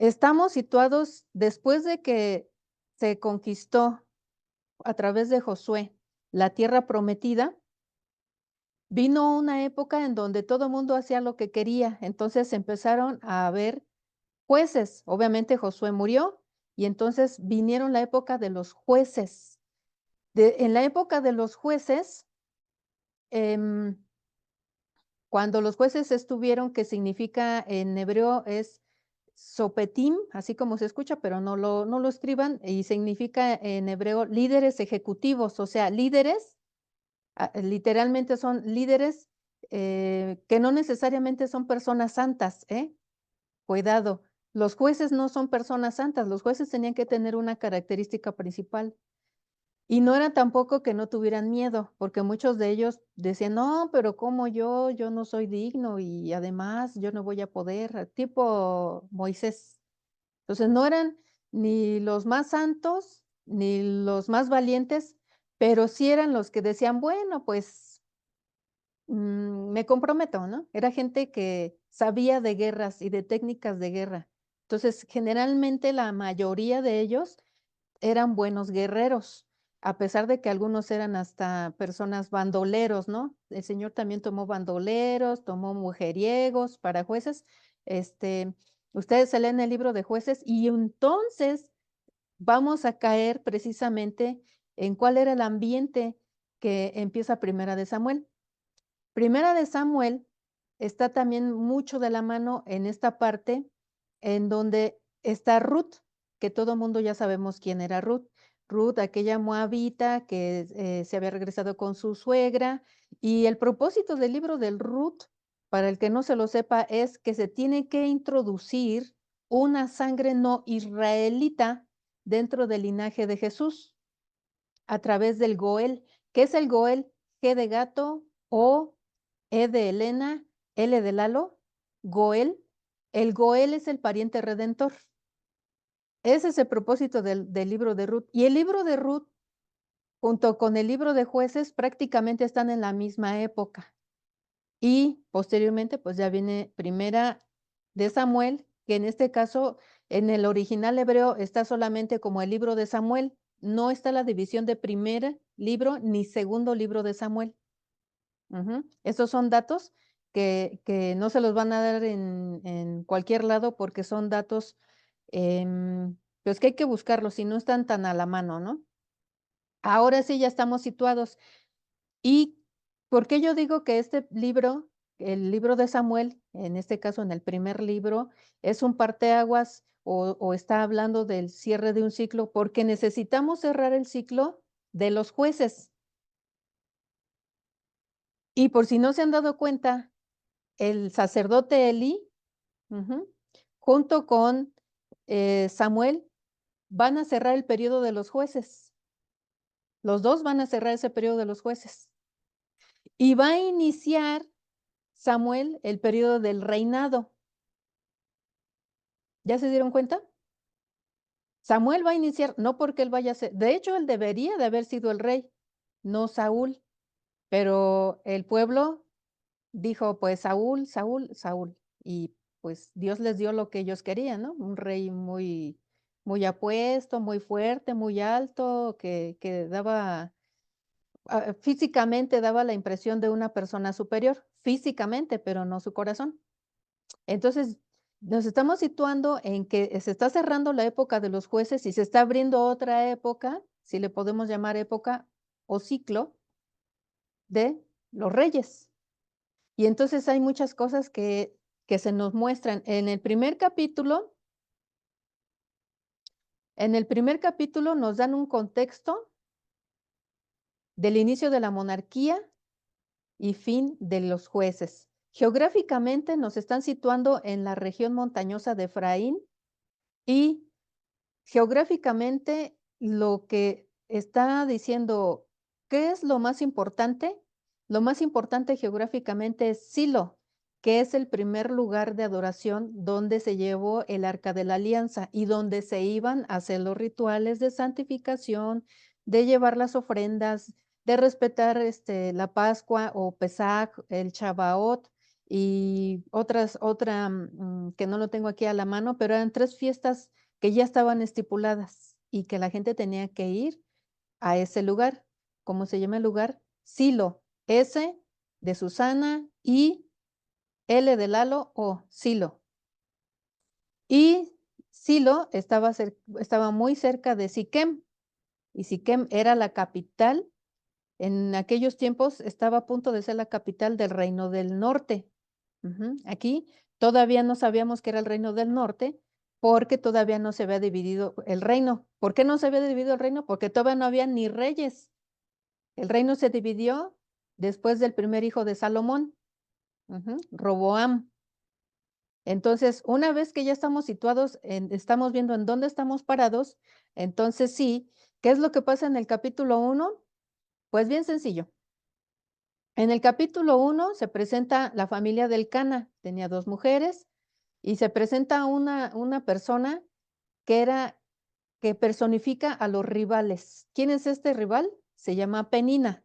Estamos situados después de que se conquistó a través de Josué la tierra prometida, vino una época en donde todo mundo hacía lo que quería, entonces empezaron a haber jueces. Obviamente Josué murió y entonces vinieron la época de los jueces. En la época de los jueces, em, cuando los jueces estuvieron, que significa en hebreo es sopetim, así como se escucha, pero no lo escriban, y significa en hebreo líderes ejecutivos, o sea, líderes, literalmente son líderes, que no necesariamente son personas santas, ¿eh? Cuidado, los jueces no son personas santas, los jueces tenían que tener una característica principal. Y no era tampoco que no tuvieran miedo, porque muchos de ellos decían: "No, pero ¿cómo yo? Yo no soy digno y además yo no voy a poder", tipo Moisés. Entonces, no eran ni los más santos, ni los más valientes, pero sí eran los que decían: "Bueno, pues, me comprometo", ¿no? Era gente que sabía de guerras y de técnicas de guerra. Entonces, generalmente, la mayoría de ellos eran buenos guerreros, a pesar de que algunos eran hasta personas bandoleros, ¿no? El Señor también tomó bandoleros, tomó mujeriegos para jueces. Este, ustedes se leen el libro de Jueces y entonces vamos a caer precisamente en cuál era el ambiente que empieza Primera de Samuel. Primera de Samuel está también mucho de la mano en esta parte en donde está Ruth, que todo mundo ya sabemos quién era Ruth. Ruth, aquella moabita que se había regresado con su suegra. Y el propósito del libro del Ruth, para el que no se lo sepa, es que se tiene que introducir una sangre no israelita dentro del linaje de Jesús a través del Goel. ¿Qué es el Goel? G de gato, O, E de Elena, L de Lalo, Goel. El Goel es el pariente redentor. Ese es el propósito del libro de Ruth. Y el libro de Ruth, junto con el libro de Jueces, prácticamente están en la misma época. Y posteriormente, pues ya viene Primera de Samuel, que en este caso, en el original hebreo está solamente como el libro de Samuel. No está la división de primer libro ni segundo libro de Samuel. Esos son datos que no se los van a dar en cualquier lado porque son datos, pues, que hay que buscarlos y no están tan a la mano, ¿no? Ahora sí ya estamos situados. ¿Y por qué yo digo que este libro, el libro de Samuel, en este caso en el primer libro, es un parteaguas o está hablando del cierre de un ciclo? Porque necesitamos cerrar el ciclo de los jueces. Y por si no se han dado cuenta, el sacerdote Elí, ujú, junto con, Samuel, van a cerrar el periodo de los jueces. Los 2 van a cerrar ese periodo de los jueces. Y va a iniciar Samuel el periodo del reinado, ¿ya se dieron cuenta? Samuel va a iniciar, no porque él vaya a ser, de hecho, él debería de haber sido el rey, no Saúl, pero el pueblo dijo: "Pues Saúl, Saúl, Saúl", y pues Dios les dio lo que ellos querían, ¿no? Un rey muy apuesto, muy fuerte, muy alto, que daba, físicamente daba la impresión de una persona superior, físicamente, pero no su corazón. Entonces, nos estamos situando en que se está cerrando la época de los jueces y se está abriendo otra época, si le podemos llamar época o ciclo, de los reyes. Y entonces hay muchas cosas que se nos muestran. En el primer capítulo nos dan un contexto del inicio de la monarquía y fin de los jueces. Geográficamente nos están situando en la región montañosa de Efraín y geográficamente lo que está diciendo, ¿qué es lo más importante? Lo más importante geográficamente es Silo, que es el primer lugar de adoración donde se llevó el Arca de la Alianza y donde se iban a hacer los rituales de santificación, de llevar las ofrendas, de respetar, la Pascua o Pesaj, el Chabaot, y que no lo tengo aquí a la mano, pero eran 3 fiestas que ya estaban estipuladas y que la gente tenía que ir a ese lugar. ¿Cómo se llama el lugar? Silo, S de Susana, I, L de Lalo, O, Silo. Y Silo estaba muy cerca de Siquem, y Siquem era la capital. En aquellos tiempos estaba a punto de ser la capital del Reino del Norte. Aquí todavía no sabíamos que era el Reino del Norte, porque todavía no se había dividido el reino. ¿Por qué no se había dividido el reino? Porque todavía no había ni reyes. El reino se dividió después del primer hijo de Salomón, Roboam. Entonces, una vez que ya estamos situados, estamos viendo en dónde estamos parados, entonces sí, ¿qué es lo que pasa en el capítulo 1? Pues bien sencillo. En el capítulo 1 se presenta la familia del Cana, tenía 2 mujeres, y se presenta una persona que que personifica a los rivales. ¿Quién es este rival? Se llama Penina.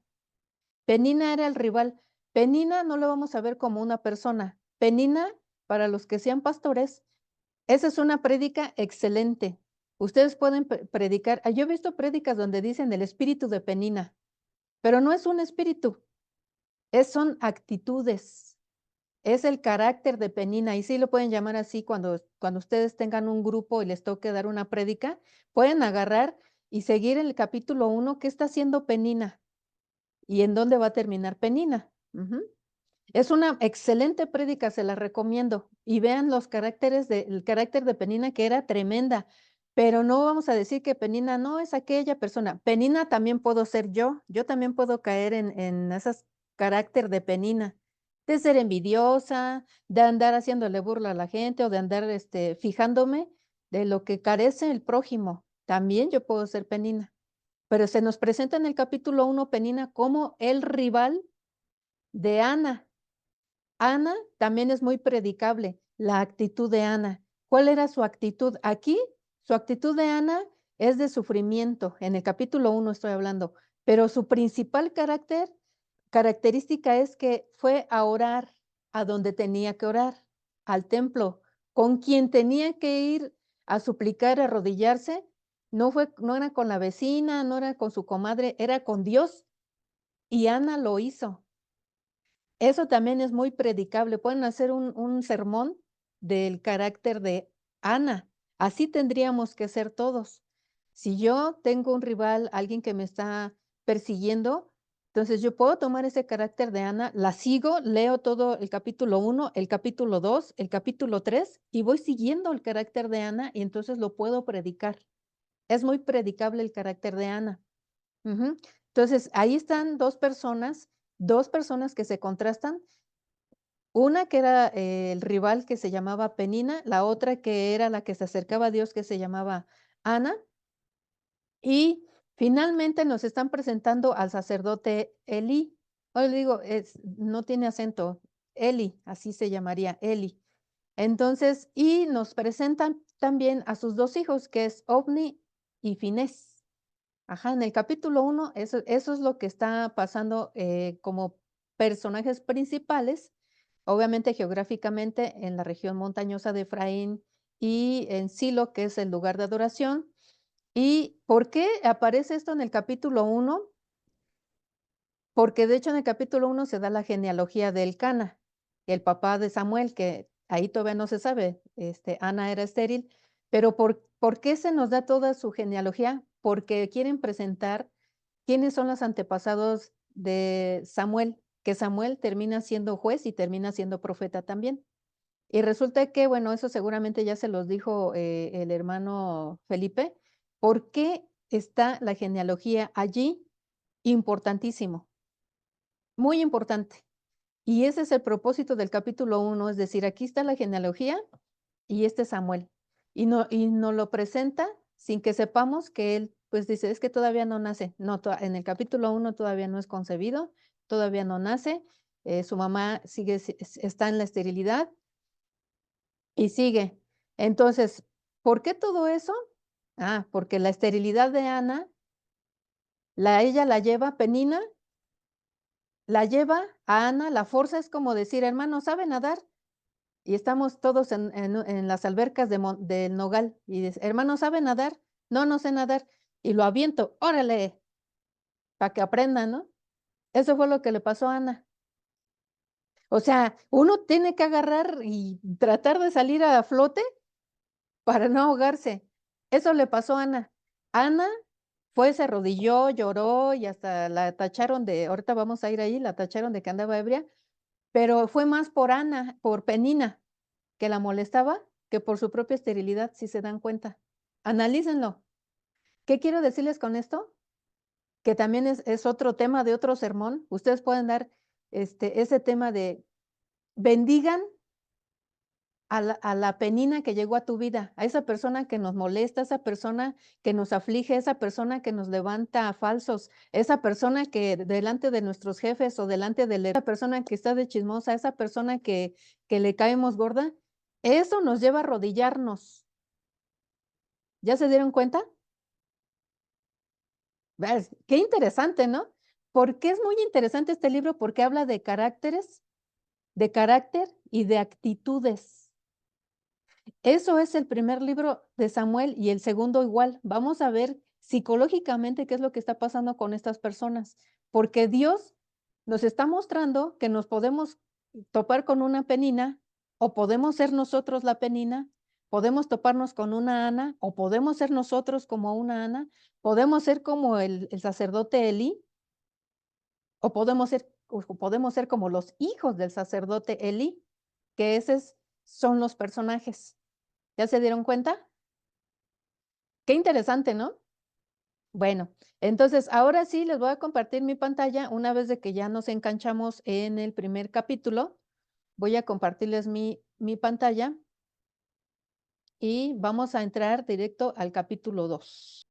Penina era el rival. Penina no lo vamos a ver como una persona. Penina, para los que sean pastores, esa es una prédica excelente. Ustedes pueden predicar. Yo he visto prédicas donde dicen el espíritu de Penina, pero no es un espíritu, son actitudes, es el carácter de Penina, y sí lo pueden llamar así cuando ustedes tengan un grupo y les toque dar una prédica, pueden agarrar y seguir el capítulo 1, ¿qué está haciendo Penina? ¿Y en dónde va a terminar Penina? Es una excelente prédica, se la recomiendo. Y vean el carácter de Penina, que era tremenda. Pero no vamos a decir que Penina no es aquella persona. Penina también puedo ser yo. Yo también puedo caer en esas carácter de Penina. De ser envidiosa, de andar haciéndole burla a la gente o de andar fijándome de lo que carece el prójimo. También yo puedo ser Penina. Pero se nos presenta en el capítulo 1 Penina como el rival de Ana. Ana también es muy predicable, la actitud de Ana. ¿Cuál era su actitud? Aquí, su actitud de Ana es de sufrimiento, en el capítulo 1 estoy hablando, pero su principal característica es que fue a orar a donde tenía que orar, al templo, con quien tenía que ir a suplicar, a arrodillarse, no era con la vecina, no era con su comadre, era con Dios, y Ana lo hizo. Eso también es muy predicable. Pueden hacer un sermón del carácter de Ana. Así tendríamos que ser todos. Si yo tengo un rival, alguien que me está persiguiendo, entonces yo puedo tomar ese carácter de Ana, la sigo, leo todo el capítulo 1, el capítulo 2, el capítulo 3 y voy siguiendo el carácter de Ana y entonces lo puedo predicar. Es muy predicable el carácter de Ana. Entonces, ahí están dos personas que se contrastan, una que era el rival que se llamaba Penina, la otra que era la que se acercaba a Dios que se llamaba Ana, y finalmente nos están presentando al sacerdote Elí. Hoy le digo, no tiene acento, Eli, así se llamaría, Eli. Entonces, y nos presentan también a sus 2 hijos, que es Ovni y Finés. Ajá, en el capítulo 1, eso es lo que está pasando como personajes principales, obviamente geográficamente en la región montañosa de Efraín y en Silo, que es el lugar de adoración. ¿Y por qué aparece esto en el capítulo 1? Porque de hecho en el capítulo 1 se da la genealogía de Elcana, el papá de Samuel, que ahí todavía no se sabe, Ana era estéril, pero ¿por qué se nos da toda su genealogía? Porque quieren presentar quiénes son los antepasados de Samuel, que Samuel termina siendo juez y termina siendo profeta también. Y resulta que, bueno, eso seguramente ya se los dijo el hermano Felipe, ¿por qué está la genealogía allí? Importantísimo, muy importante. Y ese es el propósito del capítulo 1, es decir, aquí está la genealogía y este es Samuel. Y nos lo presenta sin que sepamos que él, pues dice, es que todavía no nace. No, en el capítulo 1 todavía no es concebido, todavía no nace, su mamá está en la esterilidad y sigue. Entonces, ¿por qué todo eso? Porque la esterilidad de Ana, ella la lleva Penina la lleva a Ana, la fuerza, es como decir, hermano, ¿sabe nadar? Y estamos todos en las albercas del Nogal, y dice, hermano, ¿sabe nadar? No, no sé nadar. Y lo aviento, órale, para que aprenda, ¿no? Eso fue lo que le pasó a Ana. O sea, uno tiene que agarrar y tratar de salir a flote para no ahogarse. Eso le pasó a Ana. Ana fue, se arrodilló, lloró y hasta la tacharon de, ahorita vamos a ir ahí, la tacharon de que andaba ebria, pero fue más por Ana, por Penina, que la molestaba, que por su propia esterilidad, si se dan cuenta. Analícenlo. ¿Qué quiero decirles con esto? Que también es otro tema de otro sermón. Ustedes pueden dar ese tema de bendigan a la penina que llegó a tu vida, a esa persona que nos molesta, a esa persona que nos aflige, a esa persona que nos levanta a falsos, esa persona que delante de nuestros jefes o delante de esa persona que está de chismosa, esa persona que le caemos gorda, eso nos lleva a arrodillarnos. ¿Ya se dieron cuenta? ¿Ves? Qué interesante, ¿no? Porque es muy interesante este libro porque habla de caracteres, de carácter y de actitudes. Eso es el primer libro de Samuel y el segundo igual. Vamos a ver psicológicamente qué es lo que está pasando con estas personas, porque Dios nos está mostrando que nos podemos topar con una penina o podemos ser nosotros la penina, podemos toparnos con una Ana o podemos ser nosotros como una Ana, podemos ser como el sacerdote Elí o podemos ser como los hijos del sacerdote Elí, que esos son los personajes. ¿Ya se dieron cuenta? Qué interesante, ¿no? Bueno, entonces ahora sí les voy a compartir mi pantalla una vez de que ya nos enganchamos en el primer capítulo. Voy a compartirles mi pantalla y vamos a entrar directo al capítulo 2.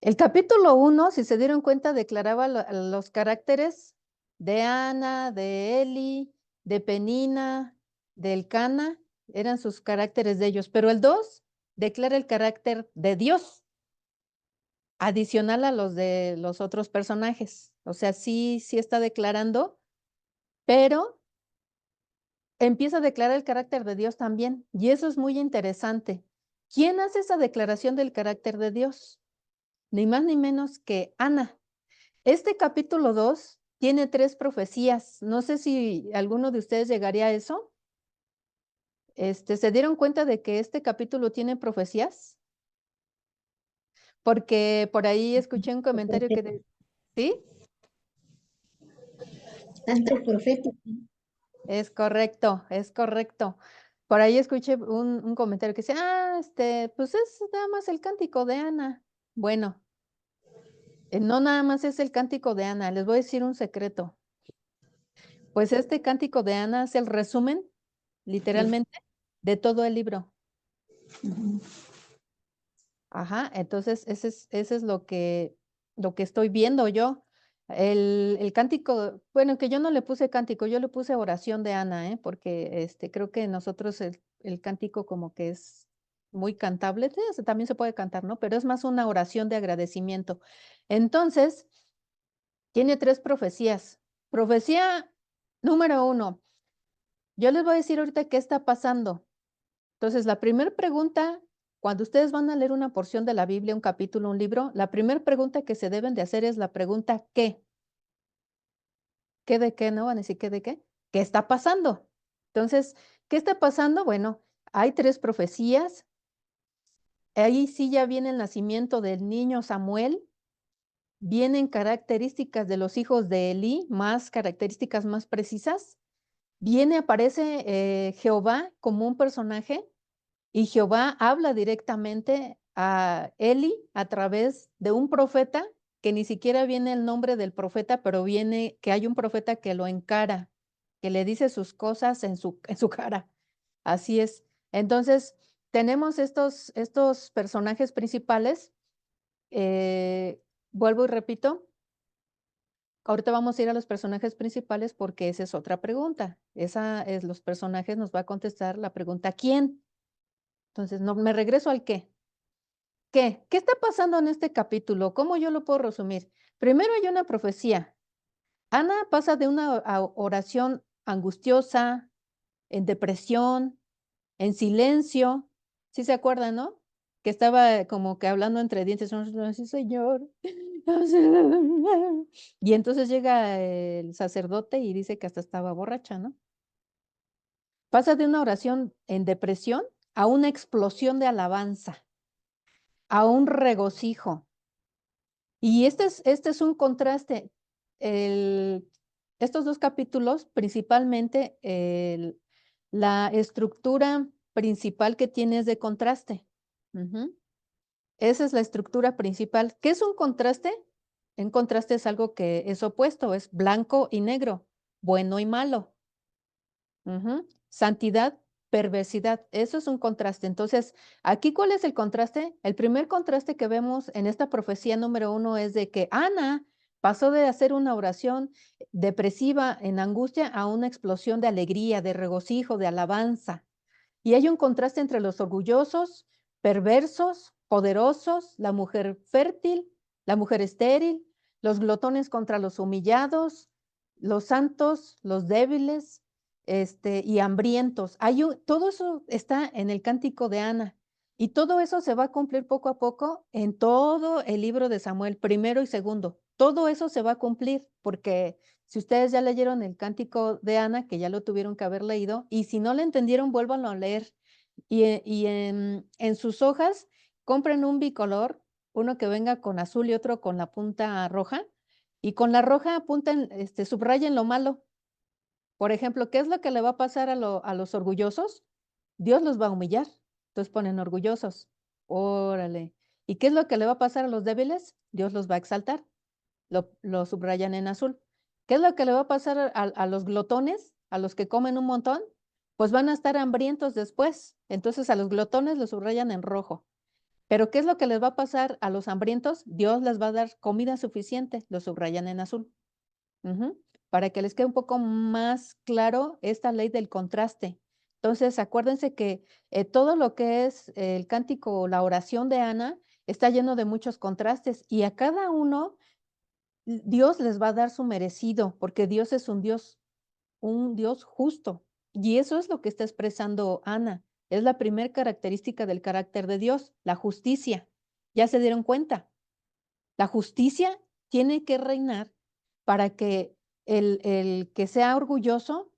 El capítulo 1, si se dieron cuenta, declaraba los caracteres de Ana, de Eli, de Penina, de Elcana, eran sus caracteres de ellos, pero el 2 declara el carácter de Dios, adicional a los de los otros personajes. O sea, sí está declarando, pero empieza a declarar el carácter de Dios también. Y eso es muy interesante. ¿Quién hace esa declaración del carácter de Dios? Ni más ni menos que Ana. Este capítulo 2 tiene 3 profecías. No sé si alguno de ustedes llegaría a eso. ¿Se dieron cuenta de que este capítulo tiene profecías? Porque por ahí escuché un comentario que... ¿Sí? Tanto profeta. Es correcto, es correcto. Por ahí escuché un comentario que decía, pues es nada más el cántico de Ana. Bueno, no nada más es el cántico de Ana, les voy a decir un secreto. Pues este cántico de Ana es el resumen, literalmente, de todo el libro. Ajá, entonces ese es lo que estoy viendo yo. El cántico, bueno, que yo no le puse cántico, yo le puse oración de Ana, porque creo que nosotros el cántico como que es muy cantable, sí, también se puede cantar, ¿no? Pero es más una oración de agradecimiento. Entonces, tiene 3 profecías. Profecía número 1, yo les voy a decir ahorita qué está pasando. Entonces, la primera pregunta, cuando ustedes van a leer una porción de la Biblia, un capítulo, un libro, la primera pregunta que se deben de hacer es la pregunta ¿qué? ¿Qué de qué? ¿No van a decir qué de qué? ¿Qué está pasando? Entonces, ¿qué está pasando? Bueno, hay 3 profecías. Ahí sí ya viene el nacimiento del niño Samuel. Vienen características de los hijos de Elí, más características más precisas. Aparece Jehová como un personaje. Y Jehová habla directamente a Eli a través de un profeta, que ni siquiera viene el nombre del profeta, pero viene que hay un profeta que lo encara, que le dice sus cosas en su cara. Así es. Entonces, tenemos estos personajes principales. eh, Vuelvo y repito, ahorita vamos a ir a los personajes principales porque esa es otra pregunta. Los personajes nos va a contestar la pregunta ¿quién? Entonces, no, me regreso al qué. ¿Qué? ¿Qué está pasando en este capítulo? ¿Cómo yo lo puedo resumir? Primero hay una profecía. Ana pasa de una oración angustiosa, en depresión, en silencio, ¿sí se acuerdan, no? Que estaba como que hablando entre dientes, así: "Señor". Y entonces llega el sacerdote y dice que hasta estaba borracha, ¿no? Pasa de una oración en depresión a una explosión de alabanza, a un regocijo. Y este es un contraste. El Estos 2 capítulos, principalmente, la estructura principal que tiene es de contraste. Ujú. Esa es la estructura principal. ¿Qué es un contraste? Un contraste es algo que es opuesto, es blanco y negro, bueno y malo. Ujú. Santidad, perversidad, eso es un contraste. Entonces, aquí, ¿cuál es el contraste? El primer contraste que vemos en esta profecía número 1 es de que Ana pasó de hacer una oración depresiva en angustia a una explosión de alegría, de regocijo, de alabanza. Y hay un contraste entre los orgullosos, perversos, poderosos, la mujer fértil, la mujer estéril, los glotones contra los humillados, los santos, los débiles, y hambrientos. Todo eso está en el cántico de Ana. Y todo eso se va a cumplir poco a poco en todo el libro de Samuel, primero y segundo. Todo eso se va a cumplir, porque si ustedes ya leyeron el cántico de Ana, que ya lo tuvieron que haber leído, y si no lo entendieron, vuélvanlo a leer. Y en sus hojas, compren un bicolor, uno que venga con azul y otro con la punta roja, y con la roja apunten, subrayen lo malo. Por ejemplo, ¿qué es lo que le va a pasar a los orgullosos? Dios los va a humillar. Entonces ponen orgullosos. Órale. ¿Y qué es lo que le va a pasar a los débiles? Dios los va a exaltar. Lo subrayan en azul. ¿Qué es lo que le va a pasar a los glotones, a los que comen un montón? Pues van a estar hambrientos después. Entonces a los glotones los subrayan en rojo. Pero ¿qué es lo que les va a pasar a los hambrientos? Dios les va a dar comida suficiente, lo subrayan en azul. Ujú. Para que les quede un poco más claro esta ley del contraste. Entonces, acuérdense que todo lo que es el cántico, la oración de Ana, está lleno de muchos contrastes y a cada uno Dios les va a dar su merecido, porque Dios es un Dios justo. Y eso es lo que está expresando Ana. Es la primera característica del carácter de Dios, la justicia. ¿Ya se dieron cuenta? La justicia tiene que reinar para que el que sea orgulloso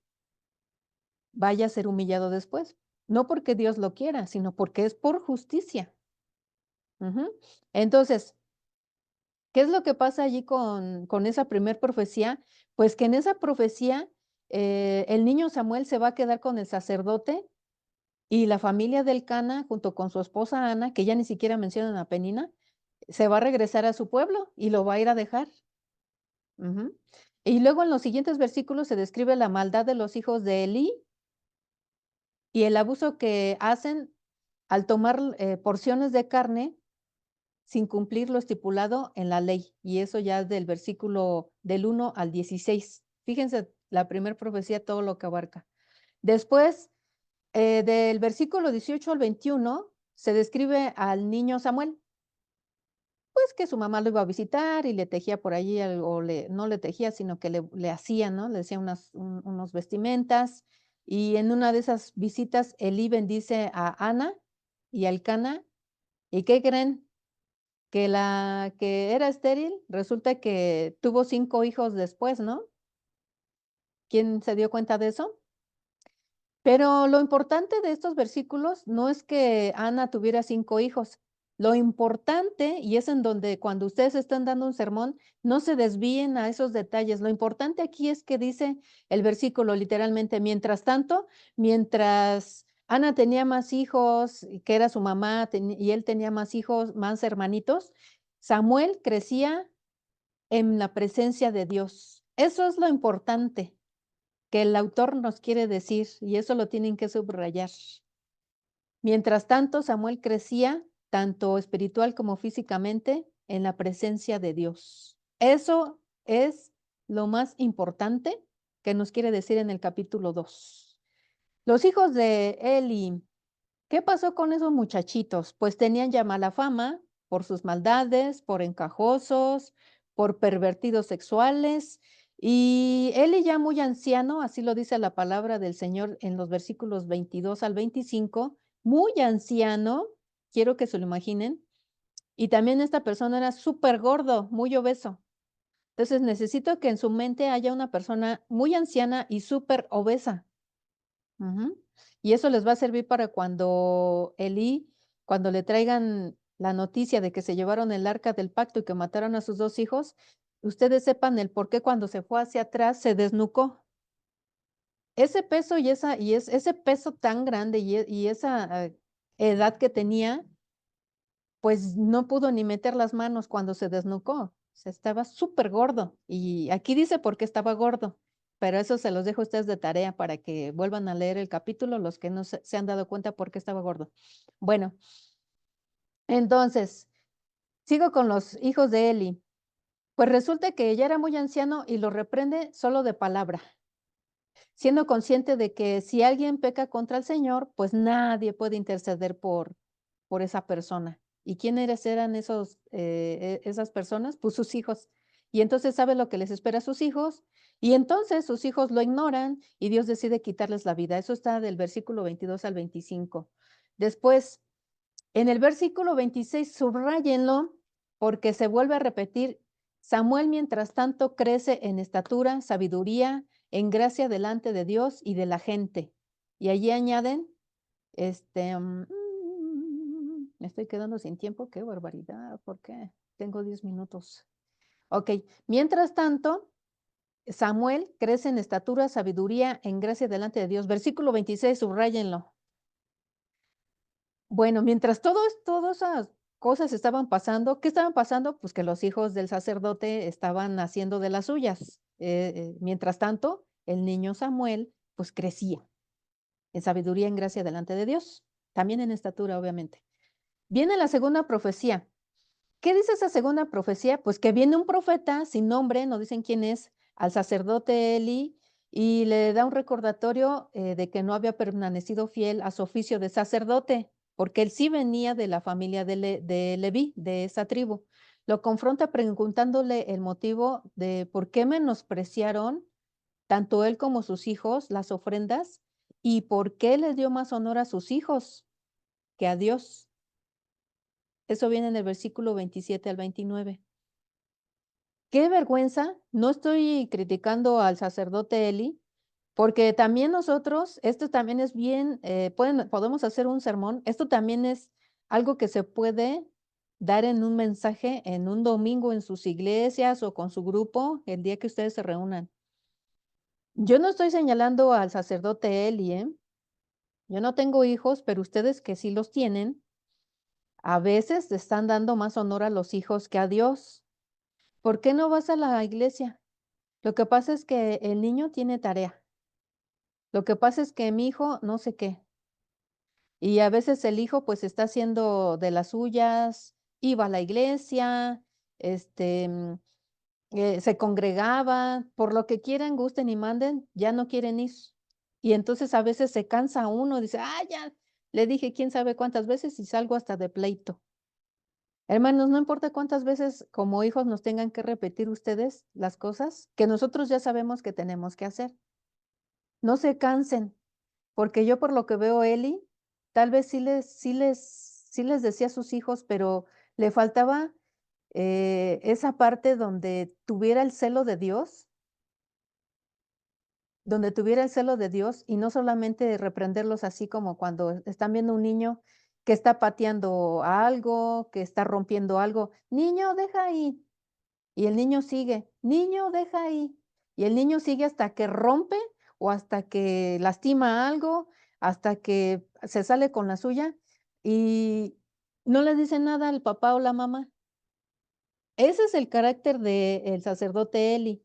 vaya a ser humillado después. No porque Dios lo quiera, sino porque es por justicia. Ujú. Entonces, ¿qué es lo que pasa allí con esa primer profecía? Pues que en esa profecía el niño Samuel se va a quedar con el sacerdote y la familia del Cana, junto con su esposa Ana, que ya ni siquiera mencionan a Penina, se va a regresar a su pueblo y lo va a ir a dejar. Ujú. Y luego en los siguientes versículos se describe la maldad de los hijos de Elí y el abuso que hacen al tomar porciones de carne sin cumplir lo estipulado en la ley. Y eso ya del versículo del 1 al 16. Fíjense, la primera profecía, todo lo que abarca. Después, del versículo 18 al 21, se describe al niño Samuel. Pues que su mamá lo iba a visitar y le tejía por allí algo, no le tejía, sino que le hacía, ¿no? Le hacía unos vestimentas. Y en una de esas visitas, Elí bendice a Ana y al Cana. ¿Y qué creen? Que la que era estéril, resulta que tuvo 5 hijos después, ¿no? ¿Quién se dio cuenta de eso? Pero lo importante de estos versículos no es que Ana tuviera 5 hijos. Lo importante, y es en donde cuando ustedes están dando un sermón, no se desvíen a esos detalles. Lo importante aquí es que dice el versículo literalmente, mientras tanto, mientras Ana tenía más hijos, y que era su mamá, y él tenía más hijos, más hermanitos, Samuel crecía en la presencia de Dios. Eso es lo importante que el autor nos quiere decir, y eso lo tienen que subrayar. Mientras tanto, Samuel crecía, tanto espiritual como físicamente, en la presencia de Dios. Eso es lo más importante que nos quiere decir en el capítulo 2. Los hijos de Eli, ¿qué pasó con esos muchachitos? Pues tenían ya mala fama por sus maldades, por encajosos, por pervertidos sexuales Y Eli ya muy anciano, así lo dice la palabra del Señor en los versículos 22 al 25, muy anciano, quiero que se lo imaginen, y también esta persona era súper gordo, muy obeso. Entonces necesito que en su mente haya una persona muy anciana y súper obesa. Ujú. Y eso les va a servir para cuando cuando le traigan la noticia de que se llevaron el arca del pacto y que mataron a sus 2 hijos, ustedes sepan el por qué cuando se fue hacia atrás se desnucó. Ese peso ese peso tan grande y esa, edad que tenía, pues no pudo ni meter las manos cuando se desnucó. O sea, estaba súper gordo. Y aquí dice por qué estaba gordo, pero eso se los dejo a ustedes de tarea para que vuelvan a leer el capítulo, los que no se han dado cuenta por qué estaba gordo. Bueno, entonces, sigo con los hijos de Eli. Pues resulta que ya era muy anciano y lo reprende solo de palabra, siendo consciente de que si alguien peca contra el Señor, pues nadie puede interceder por esa persona. ¿Y quiénes eran esas personas? Pues sus hijos. Y entonces sabe lo que les espera a sus hijos, y entonces sus hijos lo ignoran y Dios decide quitarles la vida. Eso está del versículo 22 al 25. Después, en el versículo 26, subráyenlo porque se vuelve a repetir, Samuel mientras tanto crece en estatura, sabiduría, en gracia delante de Dios y de la gente. Y allí añaden, me estoy quedando sin tiempo, qué barbaridad, ¿por qué? Tengo 10 minutos. Ok, mientras tanto, Samuel crece en estatura, sabiduría, en gracia delante de Dios. Versículo 26, subráyenlo. Bueno, mientras todas esas cosas estaban pasando, ¿qué estaban pasando? Pues que los hijos del sacerdote estaban haciendo de las suyas. Mientras tanto, el niño Samuel, pues crecía en sabiduría, en gracia delante de Dios, también en estatura, obviamente. Viene la segunda profecía. ¿Qué dice esa segunda profecía? Pues que viene un profeta sin nombre, no dicen quién es, al sacerdote Eli y le da un recordatorio de que no había permanecido fiel a su oficio de sacerdote, porque él sí venía de la familia de Leví, de esa tribu. Lo confronta preguntándole el motivo de por qué menospreciaron tanto él como sus hijos las ofrendas y por qué les dio más honor a sus hijos que a Dios. Eso viene en el versículo 27 al 29. Qué vergüenza, no estoy criticando al sacerdote Eli, porque también nosotros, esto también es bien, podemos hacer un sermón, esto también es algo que se puede dar en un mensaje, en un domingo en sus iglesias o con su grupo, el día que ustedes se reúnan. Yo no estoy señalando al sacerdote Eli, ¿eh? Yo no tengo hijos, pero ustedes que sí los tienen, a veces le están dando más honor a los hijos que a Dios. ¿Por qué no vas a la iglesia? Lo que pasa es que el niño tiene tarea. Lo que pasa es que mi hijo no sé qué. Y a veces el hijo pues está haciendo de las suyas, iba a la iglesia, este, se congregaba, por lo que quieran, gusten y manden, ya no quieren ir. Y entonces a veces se cansa uno, dice, ya, le dije quién sabe cuántas veces y salgo hasta de pleito. Hermanos, no importa cuántas veces como hijos nos tengan que repetir ustedes las cosas que nosotros ya sabemos que tenemos que hacer. No se cansen, porque yo por lo que veo Eli, tal vez sí les decía a sus hijos, pero le faltaba, esa parte donde tuviera el celo de Dios y no solamente reprenderlos así como cuando están viendo un niño que está pateando algo, que está rompiendo algo. Niño, deja ahí. Y el niño sigue, niño, deja ahí. Y el niño sigue hasta que rompe o hasta que lastima algo, hasta que se sale con la suya y no le dice nada al papá o la mamá. Ese es el carácter del sacerdote Eli.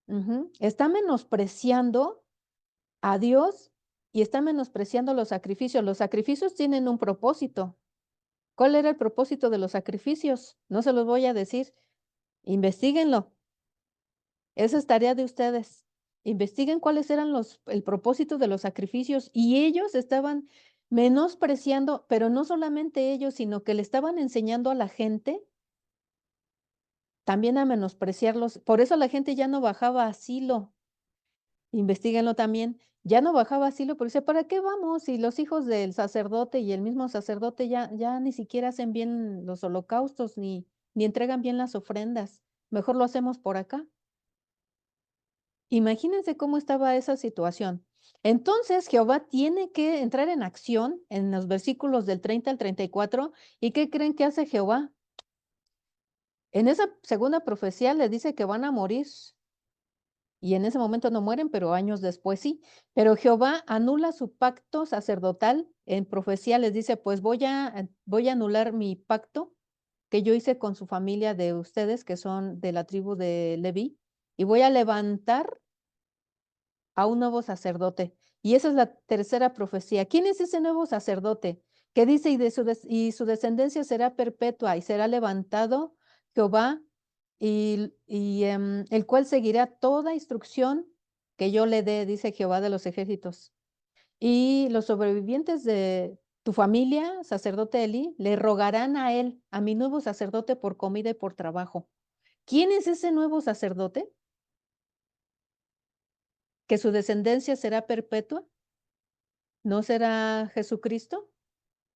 Ujú. Está menospreciando a Dios y está menospreciando los sacrificios. Los sacrificios tienen un propósito. ¿Cuál era el propósito de los sacrificios? No se los voy a decir. Investíguenlo. Esa es tarea de ustedes. Investiguen cuáles eran el propósito de los sacrificios y ellos estaban menospreciando, pero no solamente ellos, sino que le estaban enseñando a la gente también a menospreciarlos. Por eso la gente ya no bajaba a Silo. Investíguenlo también. Ya no bajaba a Silo, porque dice, ¿para qué vamos? Si los hijos del sacerdote y el mismo sacerdote ya ni siquiera hacen bien los holocaustos, ni entregan bien las ofrendas. Mejor lo hacemos por acá. Imagínense cómo estaba esa situación. Entonces Jehová tiene que entrar en acción en los versículos del 30 al 34. ¿Y qué creen que hace Jehová? En esa segunda profecía le dice que van a morir. Y en ese momento no mueren, pero años después sí. Pero Jehová anula su pacto sacerdotal. En profecía les dice, pues voy a anular mi pacto que yo hice con su familia de ustedes, que son de la tribu de Leví, y voy a levantar a un nuevo sacerdote. Y esa es la tercera profecía. ¿Quién es ese nuevo sacerdote? Que dice, y su descendencia será perpetua y será levantado Jehová, el cual seguirá toda instrucción que yo le dé, dice Jehová de los ejércitos. Y los sobrevivientes de tu familia, sacerdote Eli, le rogarán a él, a mi nuevo sacerdote, por comida y por trabajo. ¿Quién es ese nuevo sacerdote? ¿Que su descendencia será perpetua? ¿No será Jesucristo?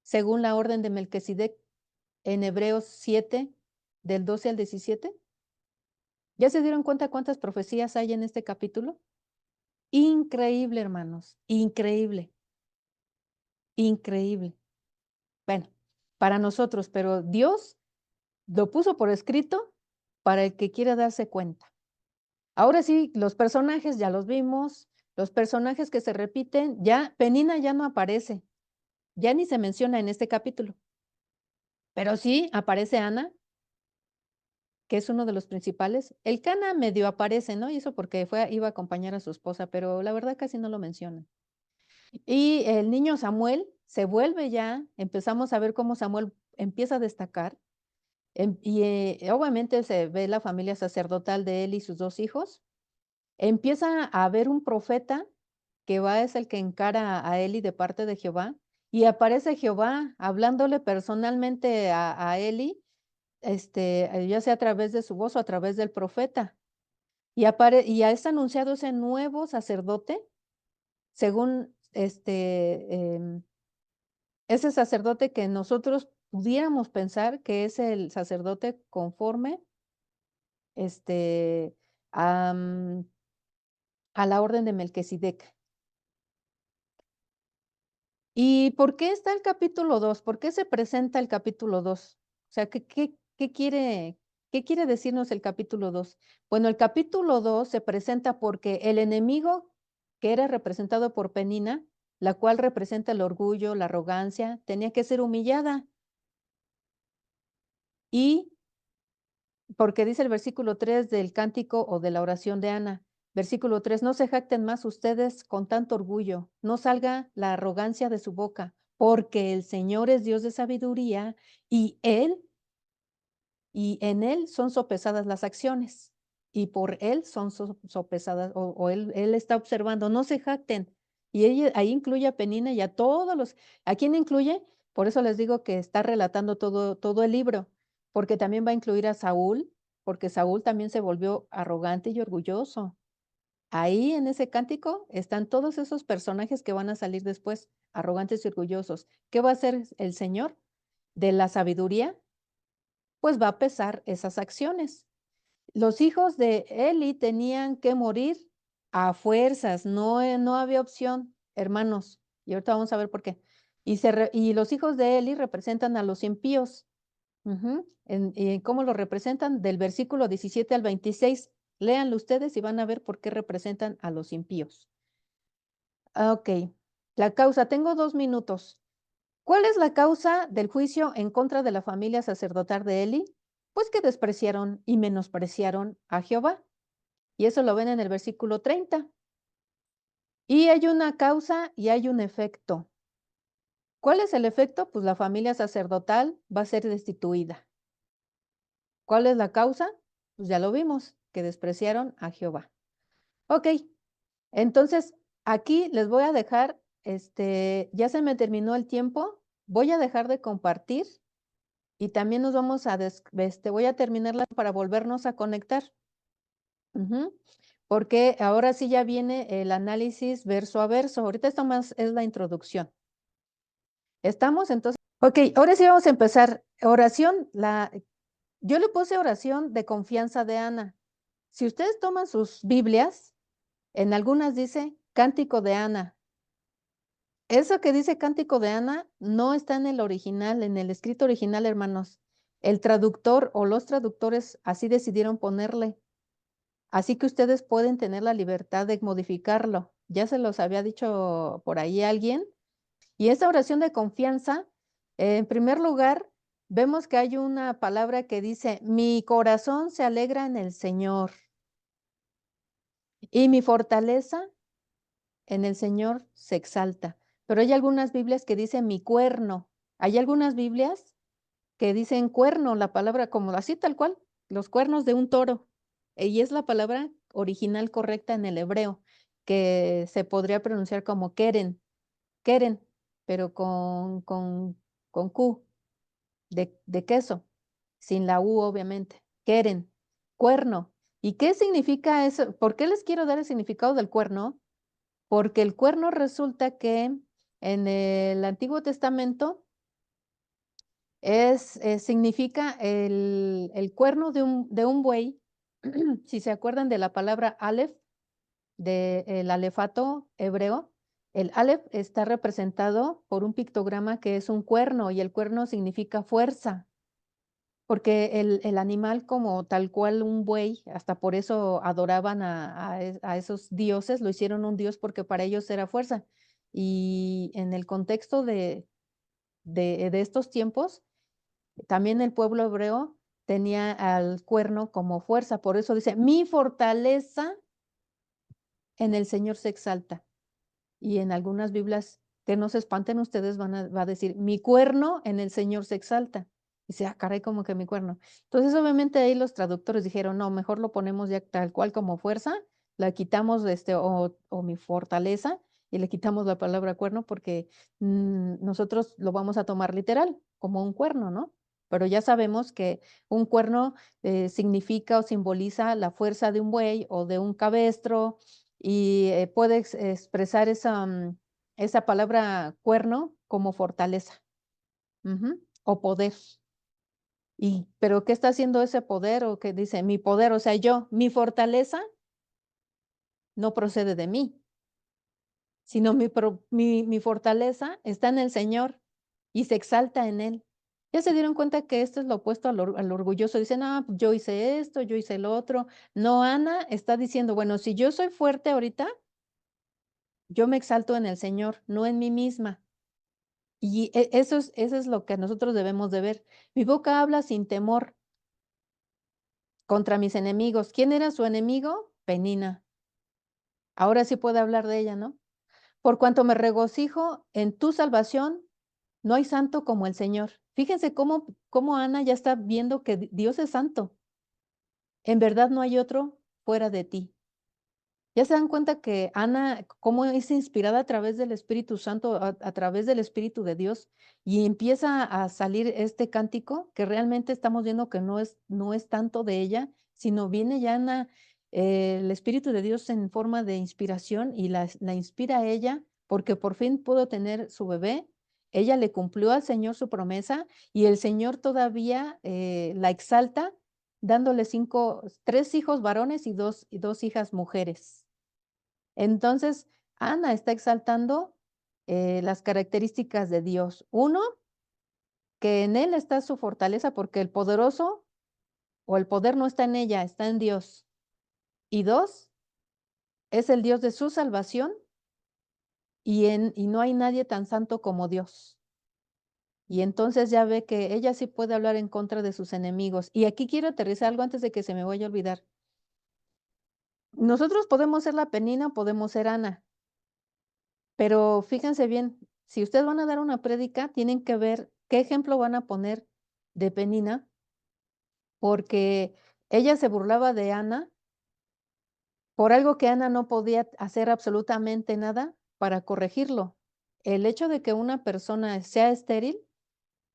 Según la orden de Melquisedec en Hebreos 7, del 12 al 17. ¿Ya se dieron cuenta cuántas profecías hay en este capítulo? Increíble, hermanos, increíble, increíble. Bueno, para nosotros, pero Dios lo puso por escrito para el que quiera darse cuenta. Ahora sí, los personajes ya los vimos, los personajes que se repiten, ya Penina ya no aparece, ya ni se menciona en este capítulo. Pero sí aparece Ana, que es uno de los principales. El Cana medio aparece, ¿no? Y eso porque iba a acompañar a su esposa, pero la verdad casi no lo mencionan. Y el niño Samuel se vuelve ya, empezamos a ver cómo Samuel empieza a destacar. Obviamente se ve la familia sacerdotal de él y sus dos hijos. Empieza a haber un profeta que es el que encara a Eli de parte de Jehová. Y aparece Jehová hablándole personalmente a Eli, ya sea a través de su voz o a través del profeta. Y ya es anunciado ese nuevo sacerdote, según ese sacerdote que nosotros pudiéramos pensar que es el sacerdote conforme este, a, mm, a la orden de Melquisedec. ¿Y por qué está el capítulo 2? ¿Por qué se presenta el capítulo 2? O sea, ¿qué quiere decirnos el capítulo 2? Bueno, el capítulo 2 se presenta porque el enemigo, que era representado por Penina, la cual representa el orgullo, la arrogancia, tenía que ser humillada. Y porque dice el versículo 3 del cántico o de la oración de Ana, versículo 3, no se jacten más ustedes con tanto orgullo, no salga la arrogancia de su boca, porque el Señor es Dios de sabiduría y en Él son sopesadas las acciones y por Él son sopesadas o él está observando, no se jacten. Y ahí incluye a Penina y a todos ¿a quién incluye? Por eso les digo que está relatando todo el libro, porque también va a incluir a Saúl, porque Saúl también se volvió arrogante y orgulloso. Ahí en ese cántico están todos esos personajes que van a salir después, arrogantes y orgullosos. ¿Qué va a hacer el Señor? De la sabiduría, pues va a pesar esas acciones. Los hijos de Eli tenían que morir a fuerzas, no había opción, hermanos. Y ahorita vamos a ver por qué. Y los hijos de Eli representan a los impíos. ¿Y cómo lo representan? Del versículo 17 al 26. Léanlo ustedes y van a ver por qué representan a los impíos. Ok. La causa, tengo 2 minutos. ¿Cuál es la causa del juicio en contra de la familia sacerdotal de Eli? Pues que despreciaron y menospreciaron a Jehová. Y eso lo ven en el versículo 30. Y hay una causa y hay un efecto. ¿Cuál es el efecto? Pues la familia sacerdotal va a ser destituida. ¿Cuál es la causa? Pues ya lo vimos, que despreciaron a Jehová. Ok, entonces aquí les voy a dejar, ya se me terminó el tiempo, voy a dejar de compartir y también nos vamos a voy a terminarla para volvernos a conectar. Ujú. Porque ahora sí ya viene el análisis verso a verso. Ahorita esto más es la introducción. ¿Estamos? Entonces, okey, ahora sí vamos a empezar. Oración, yo le puse oración de confianza de Ana. Si ustedes toman sus Biblias, en algunas dice Cántico de Ana. Eso que dice Cántico de Ana no está en el original, en el escrito original, hermanos. El traductor o los traductores así decidieron ponerle. Así que ustedes pueden tener la libertad de modificarlo. Ya se los había dicho por ahí alguien. Y esta oración de confianza, en primer lugar, vemos que hay una palabra que dice, mi corazón se alegra en el Señor y mi fortaleza en el Señor se exalta. Pero hay algunas Biblias que dicen mi cuerno. Hay algunas Biblias que dicen cuerno, la palabra como así tal cual, los cuernos de un toro. Y es la palabra original correcta en el hebreo, que se podría pronunciar como keren, pero con Q, de queso, sin la U, obviamente. Keren, cuerno. ¿Y qué significa eso? ¿Por qué les quiero dar el significado del cuerno? Porque el cuerno resulta que en el Antiguo Testamento significa el cuerno de un buey, si se acuerdan de la palabra Aleph, del alefato hebreo, el Aleph está representado por un pictograma que es un cuerno y el cuerno significa fuerza, porque el animal como tal cual un buey, hasta por eso adoraban a esos dioses, lo hicieron un dios porque para ellos era fuerza. Y en el contexto de estos tiempos, también el pueblo hebreo tenía al cuerno como fuerza, por eso dice, mi fortaleza en el Señor se exalta. Y en algunas Biblias, que no se espanten ustedes, va a decir, mi cuerno en el Señor se exalta. Y dice, ah, caray, como que mi cuerno. Entonces, obviamente ahí los traductores dijeron, no, mejor lo ponemos ya tal cual como fuerza, la quitamos, o mi fortaleza, y le quitamos la palabra cuerno porque nosotros lo vamos a tomar literal, como un cuerno, ¿no? Pero ya sabemos que un cuerno significa o simboliza la fuerza de un buey o de un cabestro, y puede expresar esa palabra cuerno como fortaleza, o poder. Pero ¿qué está haciendo ese poder? O que dice, mi poder, o sea, mi fortaleza no procede de mí, sino mi fortaleza está en el Señor y se exalta en Él. ¿Ya se dieron cuenta que esto es lo opuesto al orgulloso? Dicen, ah, yo hice esto, yo hice lo otro. No, Ana está diciendo, bueno, si yo soy fuerte ahorita, yo me exalto en el Señor, no en mí misma. Y eso es lo que nosotros debemos de ver. Mi boca habla sin temor contra mis enemigos. ¿Quién era su enemigo? Penina. Ahora sí puede hablar de ella, ¿no? Por cuanto me regocijo en tu salvación, no hay santo como el Señor. Fíjense cómo Ana ya está viendo que Dios es santo. En verdad no hay otro fuera de ti. Ya se dan cuenta que Ana, cómo es inspirada a través del Espíritu Santo, a través del Espíritu de Dios, y empieza a salir este cántico que realmente estamos viendo que no es tanto de ella, sino viene ya el Espíritu de Dios en forma de inspiración y la inspira a ella porque por fin pudo tener su bebé. Ella le cumplió al Señor su promesa y el Señor todavía la exalta dándole tres hijos varones y dos hijas mujeres. Entonces, Ana está exaltando las características de Dios. Uno, que en Él está su fortaleza porque el poderoso o el poder no está en ella, está en Dios. Y dos, es el Dios de su salvación y no hay nadie tan santo como Dios. Y entonces ya ve que ella sí puede hablar en contra de sus enemigos. Y aquí quiero aterrizar algo antes de que se me vaya a olvidar. Nosotros podemos ser la Penina, podemos ser Ana. Pero fíjense bien, si ustedes van a dar una prédica, tienen que ver qué ejemplo van a poner de Penina, porque ella se burlaba de Ana por algo que Ana no podía hacer absolutamente nada para corregirlo. El hecho de que una persona sea estéril